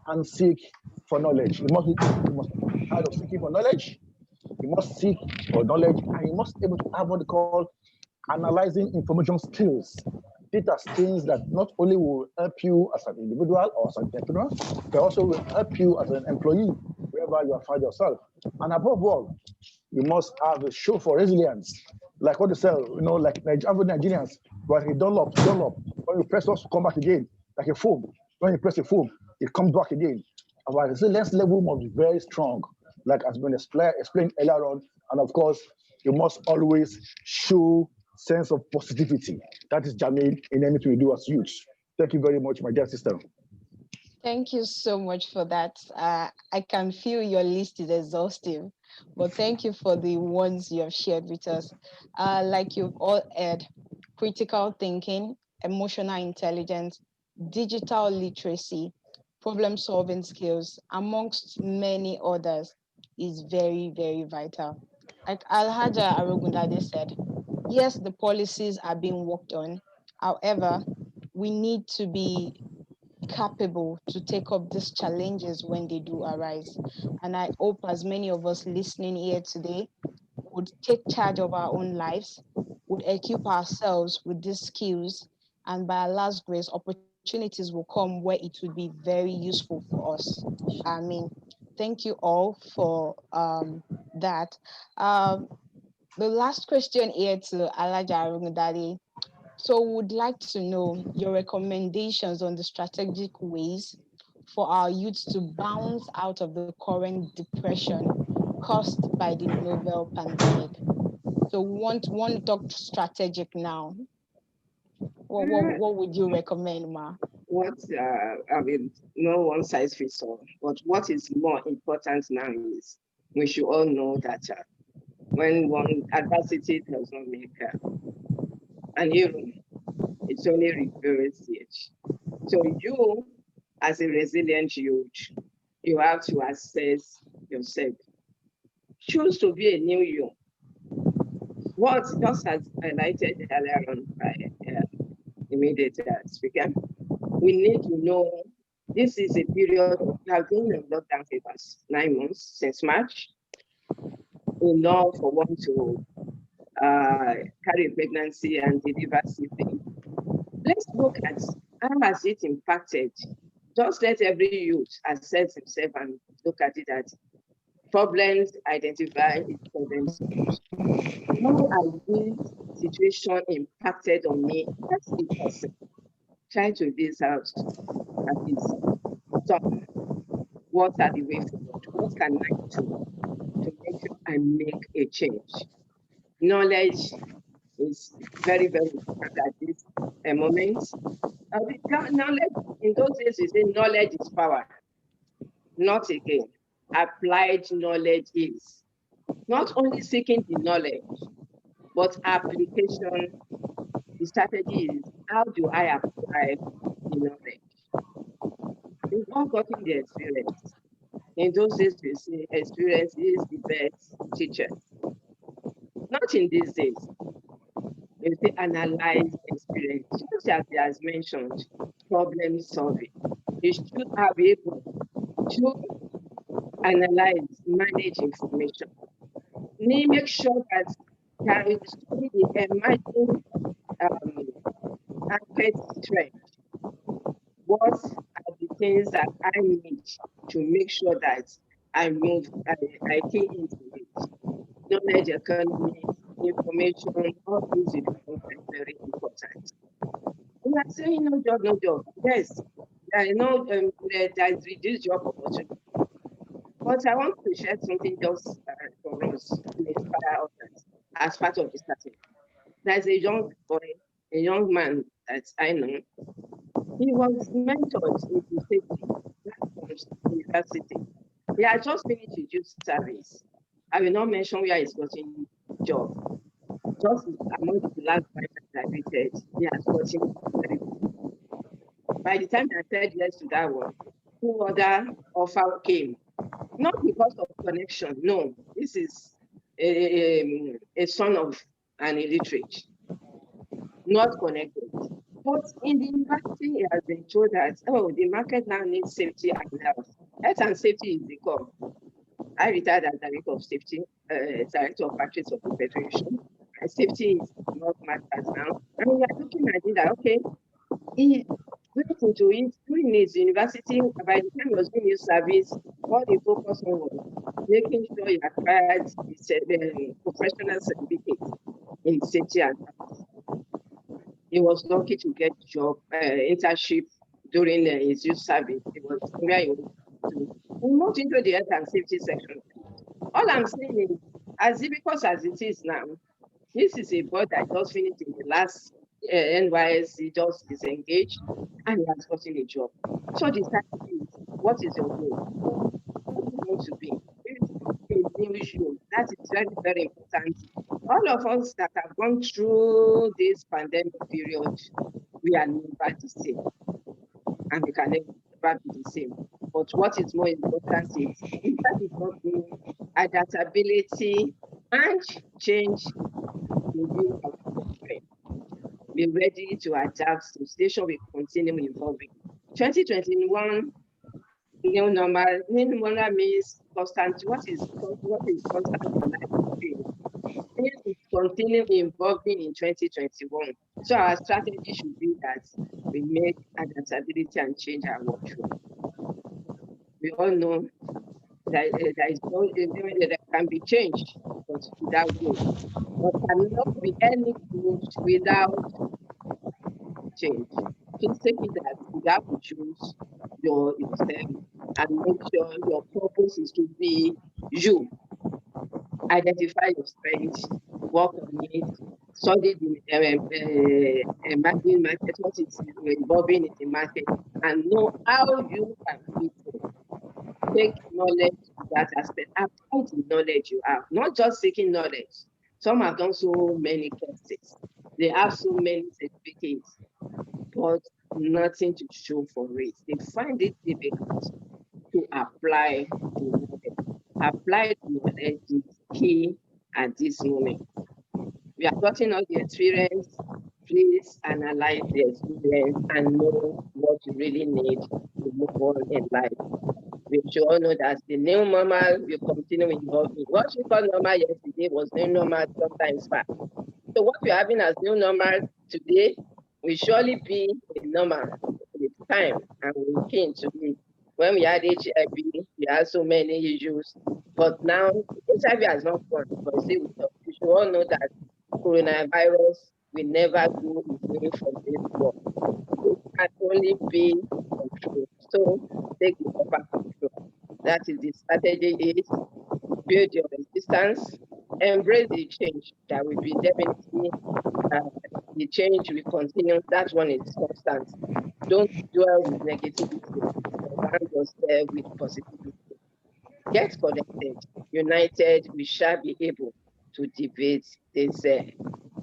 and seek for knowledge. You must be tired of seeking for knowledge. You must seek for knowledge, and you must be able to have what they call analyzing information skills. These are things that not only will help you as an individual or as an entrepreneur, but also will help you as an employee, wherever you find yourself. And above all, you must have a show for resilience. Like what they say, like Nigerians, but a Dunlop. When you press us, come back again, like a foam. When you press a foam, it comes back again. Our resilience level must be very strong, like has been explained earlier on. And of course, you must always show sense of positivity. That is germane in anything we do as youth. Thank you very much, my dear sister. Thank you so much for that. I can feel your list is exhaustive, but thank you for the ones you have shared with us. Like you've all heard, critical thinking, emotional intelligence, digital literacy, problem-solving skills, amongst many others, is very, very vital. Like Alhaja Arogundade said, yes, the policies are being worked on. However, we need to be capable to take up these challenges when they do arise. And I hope as many of us listening here today would take charge of our own lives, would equip ourselves with these skills, and by Allah's grace, opportunities will come where it would be very useful for us. I mean, thank you all for that. The last question here to Alaja Arungudade. So would like to know your recommendations on the strategic ways for our youth to bounce out of the current depression caused by the novel pandemic. So we want to talk strategic now. What would you recommend, Ma? No one size fits all, but what is more important now is we should all know that when one adversity does not make an hero, it's only reverse stage. So you, as a resilient youth, you have to assess yourself. Choose to be a new you. What, just as highlighted earlier on by immediate speaker, we need to know this is a period of, we have been in lockdown for 9 months since March. Enough for one to carry a pregnancy and deliver safely. Let's look at how has it impacted. Just let every youth assess himself and look at it as problems, identify problems. How has this situation impacted on me as a person? Try to this out at least. So, what are the way forward? What can I do to make sure I make a change? Knowledge is very, very important at this moment. Knowledge, in those days, we say knowledge is power. Not again. Applied knowledge is not only seeking the knowledge, but application. The strategy is how do I apply the knowledge? We've all gotten the experience. In those days, we say experience is the best teacher. Not in these days. We say analyze experience. Just as he has mentioned, problem solving. You should have able to analyze, manage information. Make sure that you study the emerging market trend. What are the things that I need to make sure that I key into it? Knowledge economy, information, all these are very important. We are saying no job. Yes, there is reduced job opportunity. But I want to share something just for us to inspire others as part of the strategy. There's a young boy, a young man that I know. He was mentored into safety from university. He had just finished his youth service. I will not mention where he's gotten job. Just among the last guys that graduated, he has gotten very good. By the time I said yes to that one, two other offer came. Not because of connection, no. This is a son of an illiterate, not connected. But in the university, he has been told that, oh, the market now needs safety and health. Health and safety is the core. I retired as director of safety, director of factories of the Federation. And safety is not matters now. And we are looking at it that, okay, he went into it during his university. By the time he was doing his service, all he focused on was making sure he acquired the professional certificate in safety and health. He was lucky to get job internship during his youth service. It was where he was to move into the health and safety section. All I'm saying is, as difficult as it is now, this is a boy that just finished in the last NYSC, just disengaged, and he has gotten a job. So the strategy is, what is your goal? What do you want to be? A new issue. That is very, very important. All of us that have gone through this pandemic period, we are never the same, and we can never be the same. But what is more important is that is not being adaptability and change will be our strength. Be ready to adapt. The station will continue evolving. 2021 new normal. New normal means constant. What is constant in life? Things will continue evolving in 2021. So our strategy should be that we make adaptability and change our workflow. We all know that there is no that can be changed, but without growth. There cannot be any growth without change. Please take it that you have to choose yourself and make sure your purpose is to be you. Identify your strengths, work on it, study the emerging market, what is involving in the market, and know how you can fit it. Take knowledge to that aspect. Apply the knowledge you have, not just seeking knowledge. Some have done so many courses. They have so many certificates, but nothing to show for it. They find it difficult to apply the knowledge. Apply the knowledge is key at this moment. We are getting all the experience. Please analyze the experience and know what you really need to move on in life. We should all know that the new normal will continue evolving. What we call normal yesterday was new normal sometimes back. So what we're having as new normal today will surely be a normal with time, and we came to it. When we had HIV, we had so many issues, but now HIV has not gone. But see, we should all know that coronavirus will never go away from this world. It can only be controlled. So take the proper control. That is the strategy is build your resistance, embrace the change. That will be definitely the change will continue. That one is constant. Don't dwell with negativity. Surround yourself with positivity. Get connected. United, we shall be able to debate this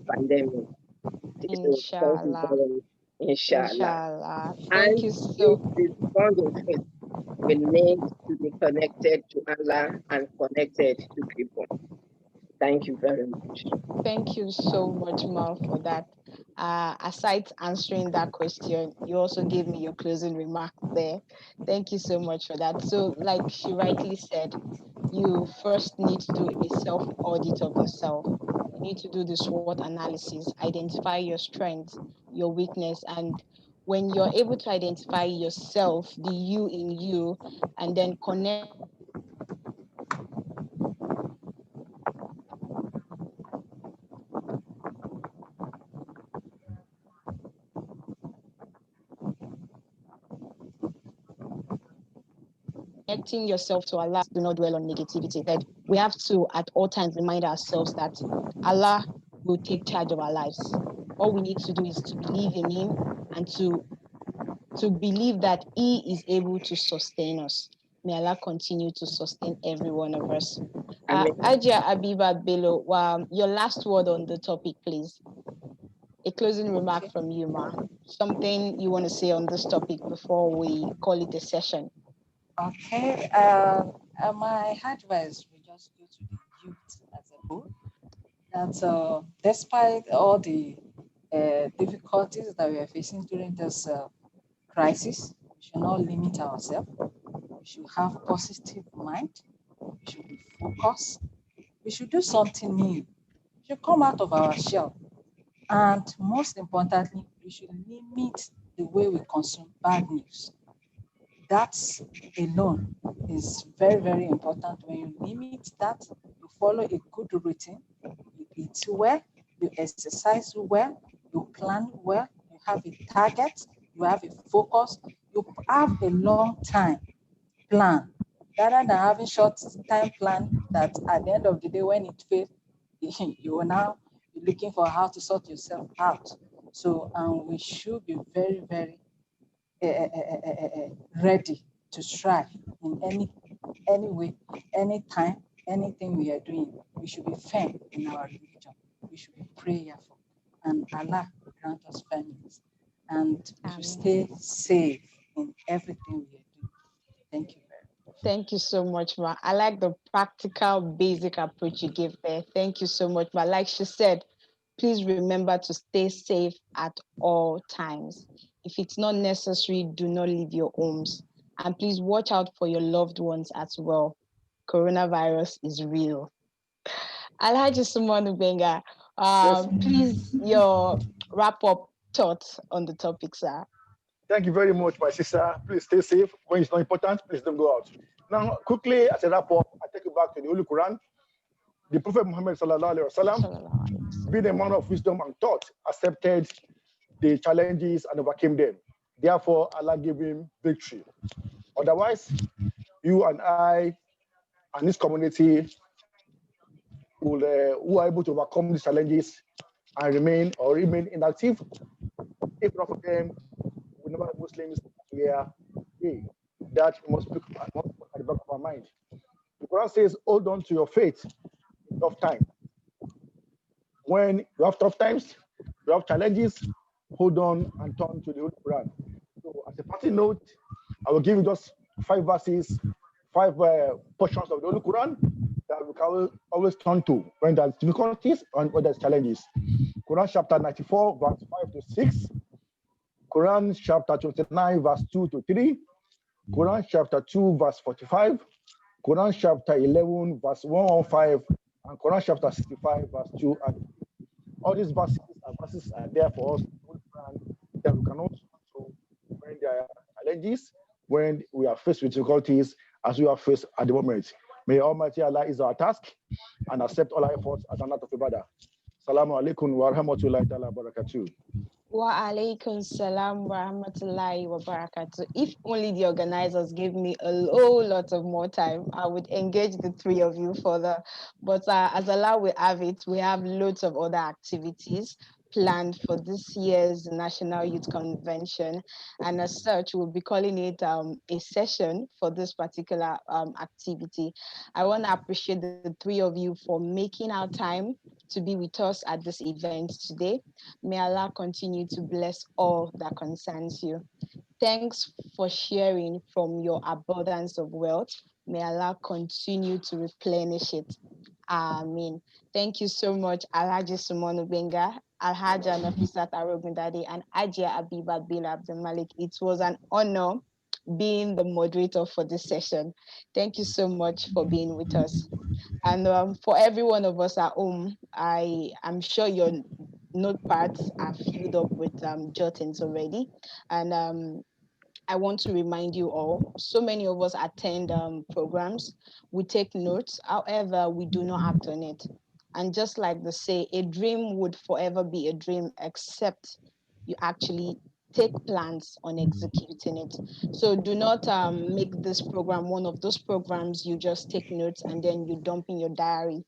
pandemic. Inshallah. Inshallah. Inshallah. And Thank you so. this is wonderful. We need to be connected to Allah and connected to people. Thank you very much. Thank you so much, Ma, for that. Aside answering that question, you also gave me your closing remark there. Thank you so much for that. So, like she rightly said, you first need to do a self-audit of yourself. You need to do the SWOT analysis, identify your strengths, your weakness, and when you're able to identify yourself, the you in you, and then connect connecting yourself to Allah, do not dwell on negativity. That we have to at all times remind ourselves that Allah will take charge of our lives. All we need to do is to believe in Him and to to believe that He is able to sustain us. May Allah continue to sustain every one of us. Ajia Abiba Bello, your last word on the topic, please. A closing remark from you, Ma. Something you want to say on this topic before we call it a session. Okay. My advice will just go to the youth as a whole. That despite all the difficulties that we are facing during this crisis, we should not limit ourselves. We should have positive mind. We should be focused. We should do something new. We should come out of our shell. And most importantly, we should limit the way we consume bad news. That alone is very, very important. When you limit that, you follow a good routine, you eat well, you exercise well, you plan well, you have a target, you have a focus, you have a long time plan, rather than having short time plan that at the end of the day, when it fails, you will now be looking for how to sort yourself out. So we should be very, very ready to strive in any way, anytime, anything we are doing. We should be firm in our religion. We should be prayerful, and Allah will grant us firmness. And we should stay safe in everything we are doing. Thank you very much. Thank you so much, Ma. I like the practical, basic approach you gave there. Thank you so much, Ma. Like she said, please remember to stay safe at all times. If it's not necessary, do not leave your homes. And please watch out for your loved ones as well. Coronavirus is real. Alhaji Sumonu Benga, Yes. please, your wrap-up thoughts on the topic, sir. Thank you very much, my sister. Please stay safe. When it's not important, please don't go out. Now, quickly, as a wrap up, I take you back to the Holy Quran. The Prophet Muhammad sallallahu alaihi wasallam, being a man of wisdom and thought, accepted the challenges and overcame them. Therefore, Allah gave him victory. Otherwise, you and I and this community who are able to overcome these challenges and remain inactive. If not for them, we never Muslims were hey, that must be at the back of our mind. The Quran says, hold on to your faith in tough time. When you have tough times, you have challenges, hold on and turn to the Holy Quran. So as a parting note, I will give you just 5 verses, 5 portions of the Holy Quran that we can always turn to when there's difficulties and when there's challenges. Quran chapter 94, verse 5 to 6. Quran chapter 29, verse 2 to 3. Quran chapter 2, verse 45. Quran chapter 11, verse 115. And Quran chapter 65, verse 2 and 3. All these verses are there for us that we can also do when there are challenges, when we are faced with difficulties, as we are faced at the moment. May Almighty Allah is our task and accept all our efforts as an act of ibadah. Assalamu alaikum wa rahmatullahi wa barakatuh. Wa alaikum salam wa rahmatullahi wa barakatuh. If only the organizers gave me a whole lot of more time, I would engage the 3 of you further. But as Allah will have it, we have loads of other activities planned for this year's National Youth Convention. And as such, we'll be calling it a session for this particular activity. I want to appreciate the 3 of you for making our time to be with us at this event today. May Allah continue to bless all that concerns you. Thanks for sharing from your abundance of wealth. May Allah continue to replenish it. Amen. Thank you so much, Alhaji Sumonu Benga, Alhaja Nafisat Arogundade, and Ajia Abiba bin Abdul Malik. It was an honor being the moderator for this session. Thank you so much for being with us. And for every one of us at home, I am sure your notepads are filled up with jottings already. And I want to remind you all, so many of us attend programs, we take notes, however, we do not act on it. And just like they say, a dream would forever be a dream, except you actually take plans on executing it. So do not make this program one of those programs you just take notes and then you dump in your diary.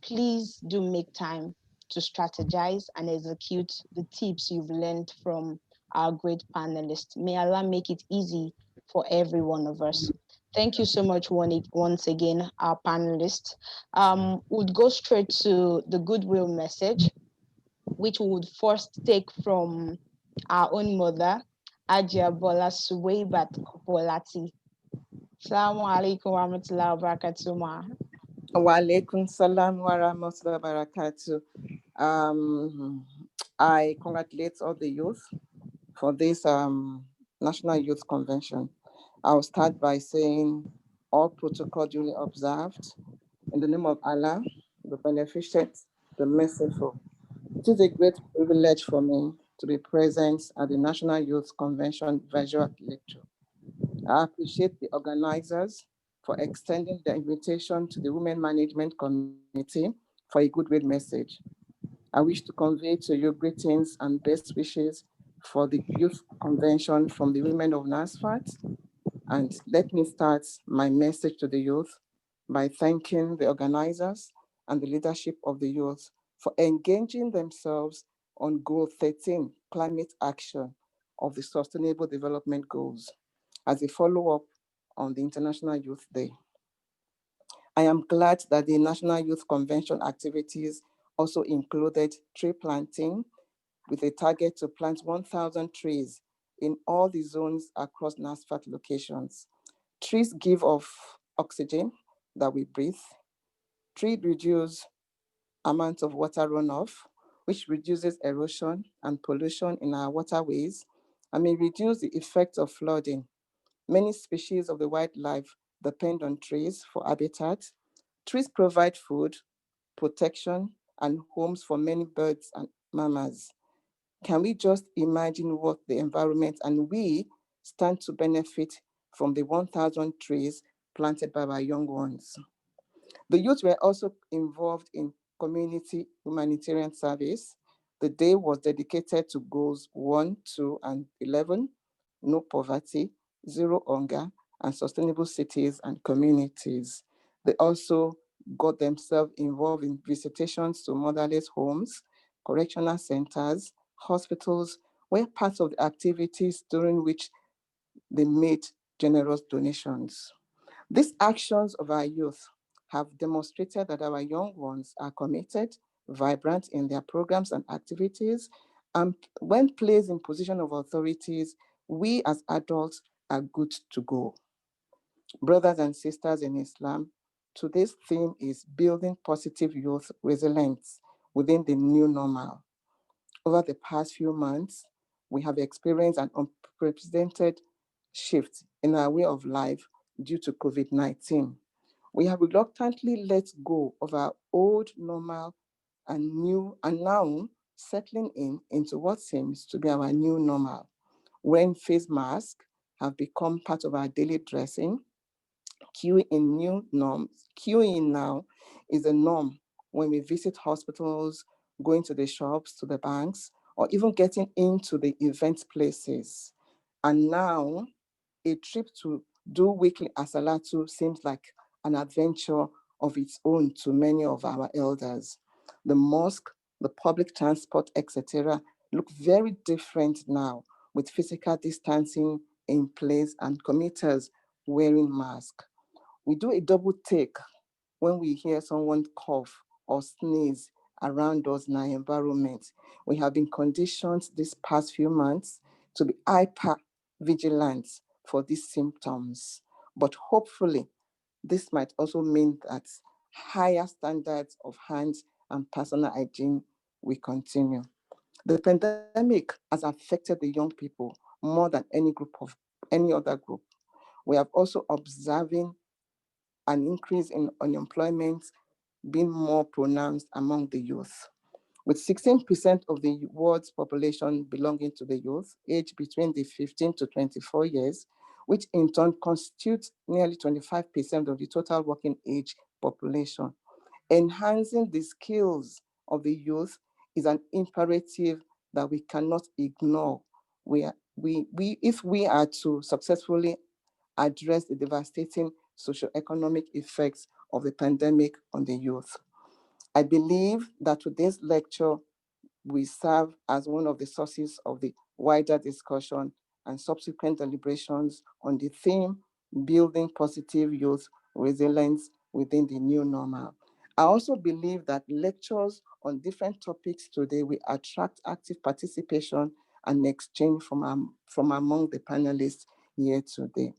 Please do make time to strategize and execute the tips you've learned from our great panelists. May Allah make it easy for every one of us. Thank you so much once again, our panelists. We'll go straight to the goodwill message, which we would first take from our own mother, Ajia Bola Suweibat Bolati. Assalamu alaikum wa rahmatullahi wa barakatuh, ma. Wa alaikum salam wa rahmatullahi wa barakatuh. I congratulate all the youth for this National Youth Convention. I'll start by saying all protocol duly observed. In the name of Allah, the Beneficent, the Merciful. It is a great privilege for me to be present at the National Youth Convention virtual lecture. I appreciate the organizers for extending the invitation to the Women Management Committee for a goodwill message. I wish to convey to you greetings and best wishes for the Youth Convention from the women of NASFAT. And let me start my message to the youth by thanking the organizers and the leadership of the youth for engaging themselves on Goal 13, climate action of the Sustainable Development Goals, as a follow-up on the International Youth Day. I am glad that the National Youth Convention activities also included tree planting with a target to plant 1,000 trees in all the zones across NASFAT locations. Trees give off oxygen that we breathe. Trees reduce amount of water runoff, which reduces erosion and pollution in our waterways and may reduce the effect of flooding. Many species of the wildlife depend on trees for habitat. Trees provide food, protection, and homes for many birds and mammals. Can we just imagine what the environment and we stand to benefit from the 1,000 trees planted by our young ones? The youth were also involved in community humanitarian service. The day was dedicated to goals 1, 2, and 11, no poverty, zero hunger, and sustainable cities and communities. They also got themselves involved in visitations to motherless homes, correctional centers, hospitals, were part of the activities during which they made generous donations. These actions of our youth have demonstrated that our young ones are committed, vibrant in their programs and activities, and when placed in position of authorities, we as adults are good to go. Brothers and sisters in Islam, today's theme is building positive youth resilience within the new normal. Over the past few months, we have experienced an unprecedented shift in our way of life due to COVID-19. We have reluctantly let go of our old normal and now settling into what seems to be our new normal. Wearing face masks have become part of our daily dressing. Queuing now is a norm when we visit hospitals, going to the shops, to the banks, or even getting into the event places. And now a trip to do weekly asalatu seems like an adventure of its own to many of our elders. The mosque, the public transport, etc., look very different now with physical distancing in place and commuters wearing masks. We do a double take when we hear someone cough or sneeze around us in our environment. We have been conditioned these past few months to be hyper vigilant for these symptoms. But hopefully, this might also mean that higher standards of hands and personal hygiene will continue. The pandemic has affected the young people more than any other group. We have also observing an increase in unemployment being more pronounced among the youth, with 16% of the world's population belonging to the youth, aged between the 15 to 24 years, which in turn constitutes nearly 25% of the total working age population. Enhancing the skills of the youth is an imperative that we cannot ignore. If we are to successfully address the devastating socioeconomic effects of the pandemic on the youth. I believe that today's lecture will serve as one of the sources of the wider discussion, and subsequent deliberations on the theme, building positive youth resilience within the new normal. I also believe that lectures on different topics today will attract active participation and exchange from among the panelists here today.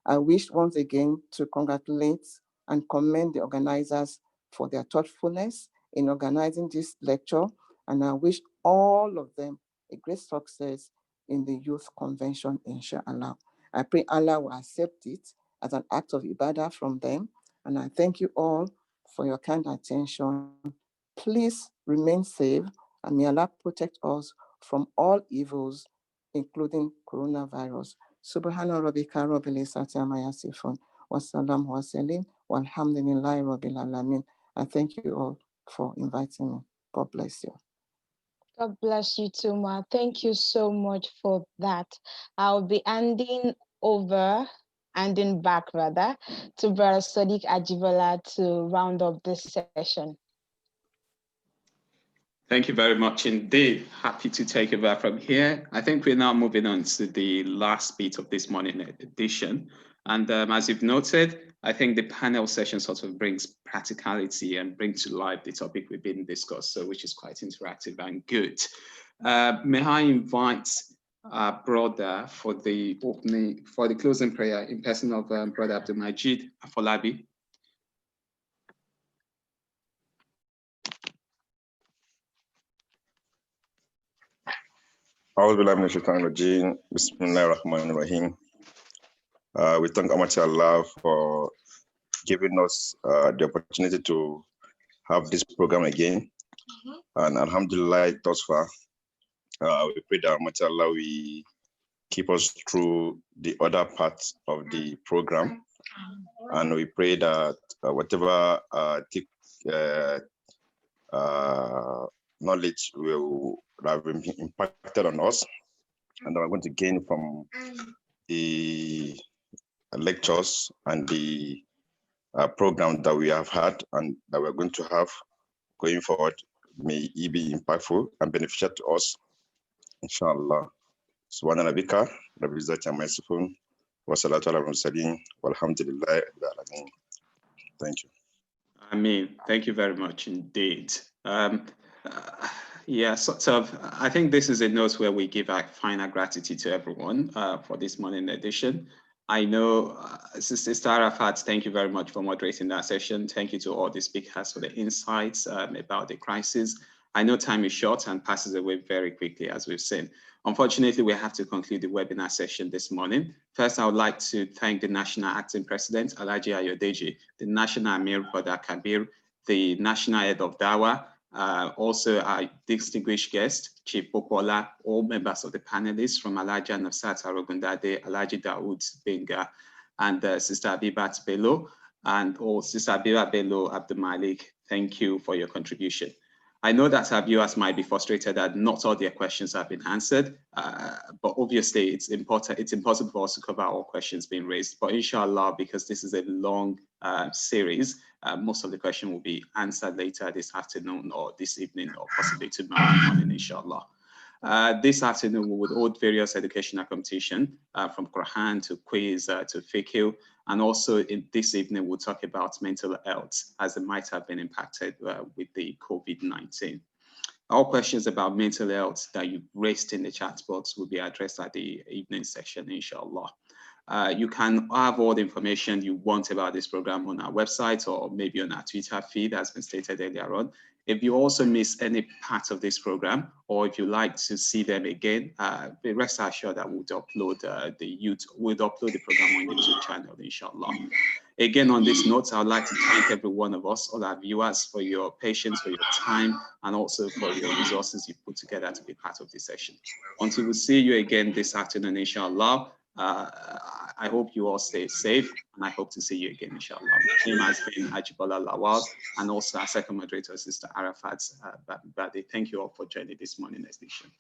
I wish once again to congratulate and commend the organizers for their thoughtfulness in organizing this lecture, and I wish all of them a great success in the Youth Convention, inshallah. I pray Allah will accept it as an act of ibadah from them, and I thank you all for your kind attention. Please remain safe, and may Allah protect us from all evils, including coronavirus. Subhana rabbika rabbil izzati amma yasifun wa salamun wa salim walhamdulillahi rabbil alamin. I thank you all for inviting me. God bless you. God bless you too, Ma. Thank you so much for that. I'll be handing back to Brother Sadiq Ajibola to round up this session. Thank you very much indeed. Happy to take over from here. I think we're now moving on to the last bit of this morning edition. And as you've noted, I think the panel session sort of brings practicality and brings to life the topic we've been discussed, so which is quite interactive and good. May I invite our brother for the closing prayer in person of Brother Abdul Majid Afolabi. Bismillahirrahmanirrahim. We thank Allah for giving us the opportunity to have this program again. And alhamdulillah, thus far, we pray that Allah will keep us through the other parts of the program. And we pray that whatever knowledge will have been impacted on us, and that we're going to gain from the lectures and the program that we have had and that we're going to have going forward, may it be impactful and beneficial to us, inshallah. Subhana rabbika rabbil izzati amma yasifun wa salatu ala mursalin walhamdulillahi rabbil alamin. Thank you. Amin. Thank you very much indeed. Yeah, sort of, I think this is a note where we give our final gratitude to everyone for this morning edition. I know, Sister Arafat, thank you very much for moderating that session. Thank you to all the speakers for the insights about the crisis. I know time is short and passes away very quickly, as we've seen. Unfortunately, we have to conclude the webinar session this morning. First, I would like to thank the National Acting President, Alhaji Ayodeji, the National Amir Brother Kabir, the National Head of Dawa, also our distinguished guest, Chief Popola, all members of the panelists from Alhaji Nafsat Arogundade, Alhaji Dawood Benga, and Sister Abibat Bello, and Sister Abira Bello Abdul Malik. Thank you for your contribution. I know that our viewers might be frustrated that not all their questions have been answered, but obviously it's impossible for us to cover all questions being raised. But inshallah, because this is a long series, most of the questions will be answered later this afternoon or this evening or possibly tomorrow morning, inshallah. This afternoon, we would hold various educational competitions from Quran to quiz to fiqh, and also this evening we'll talk about mental health as it might have been impacted with the COVID-19. All questions about mental health that you raised in the chat box will be addressed at the evening section, inshallah. You can have all the information you want about this program on our website or maybe on our Twitter feed, as been stated earlier on. If you also miss any part of this program, or if you like to see them again, rest assured that we'll upload the program on YouTube channel, inshallah. Again, on this note, I would like to thank every one of us, all our viewers, for your patience, for your time, and also for your resources you put together to be part of this session. Until we see you again this afternoon, inshallah, I hope you all stay safe, and I hope to see you again, inshallah. My name has been Ajibola Lawal, and also our second moderator, Sister Arafat Badi. Thank you all for joining this morning's edition.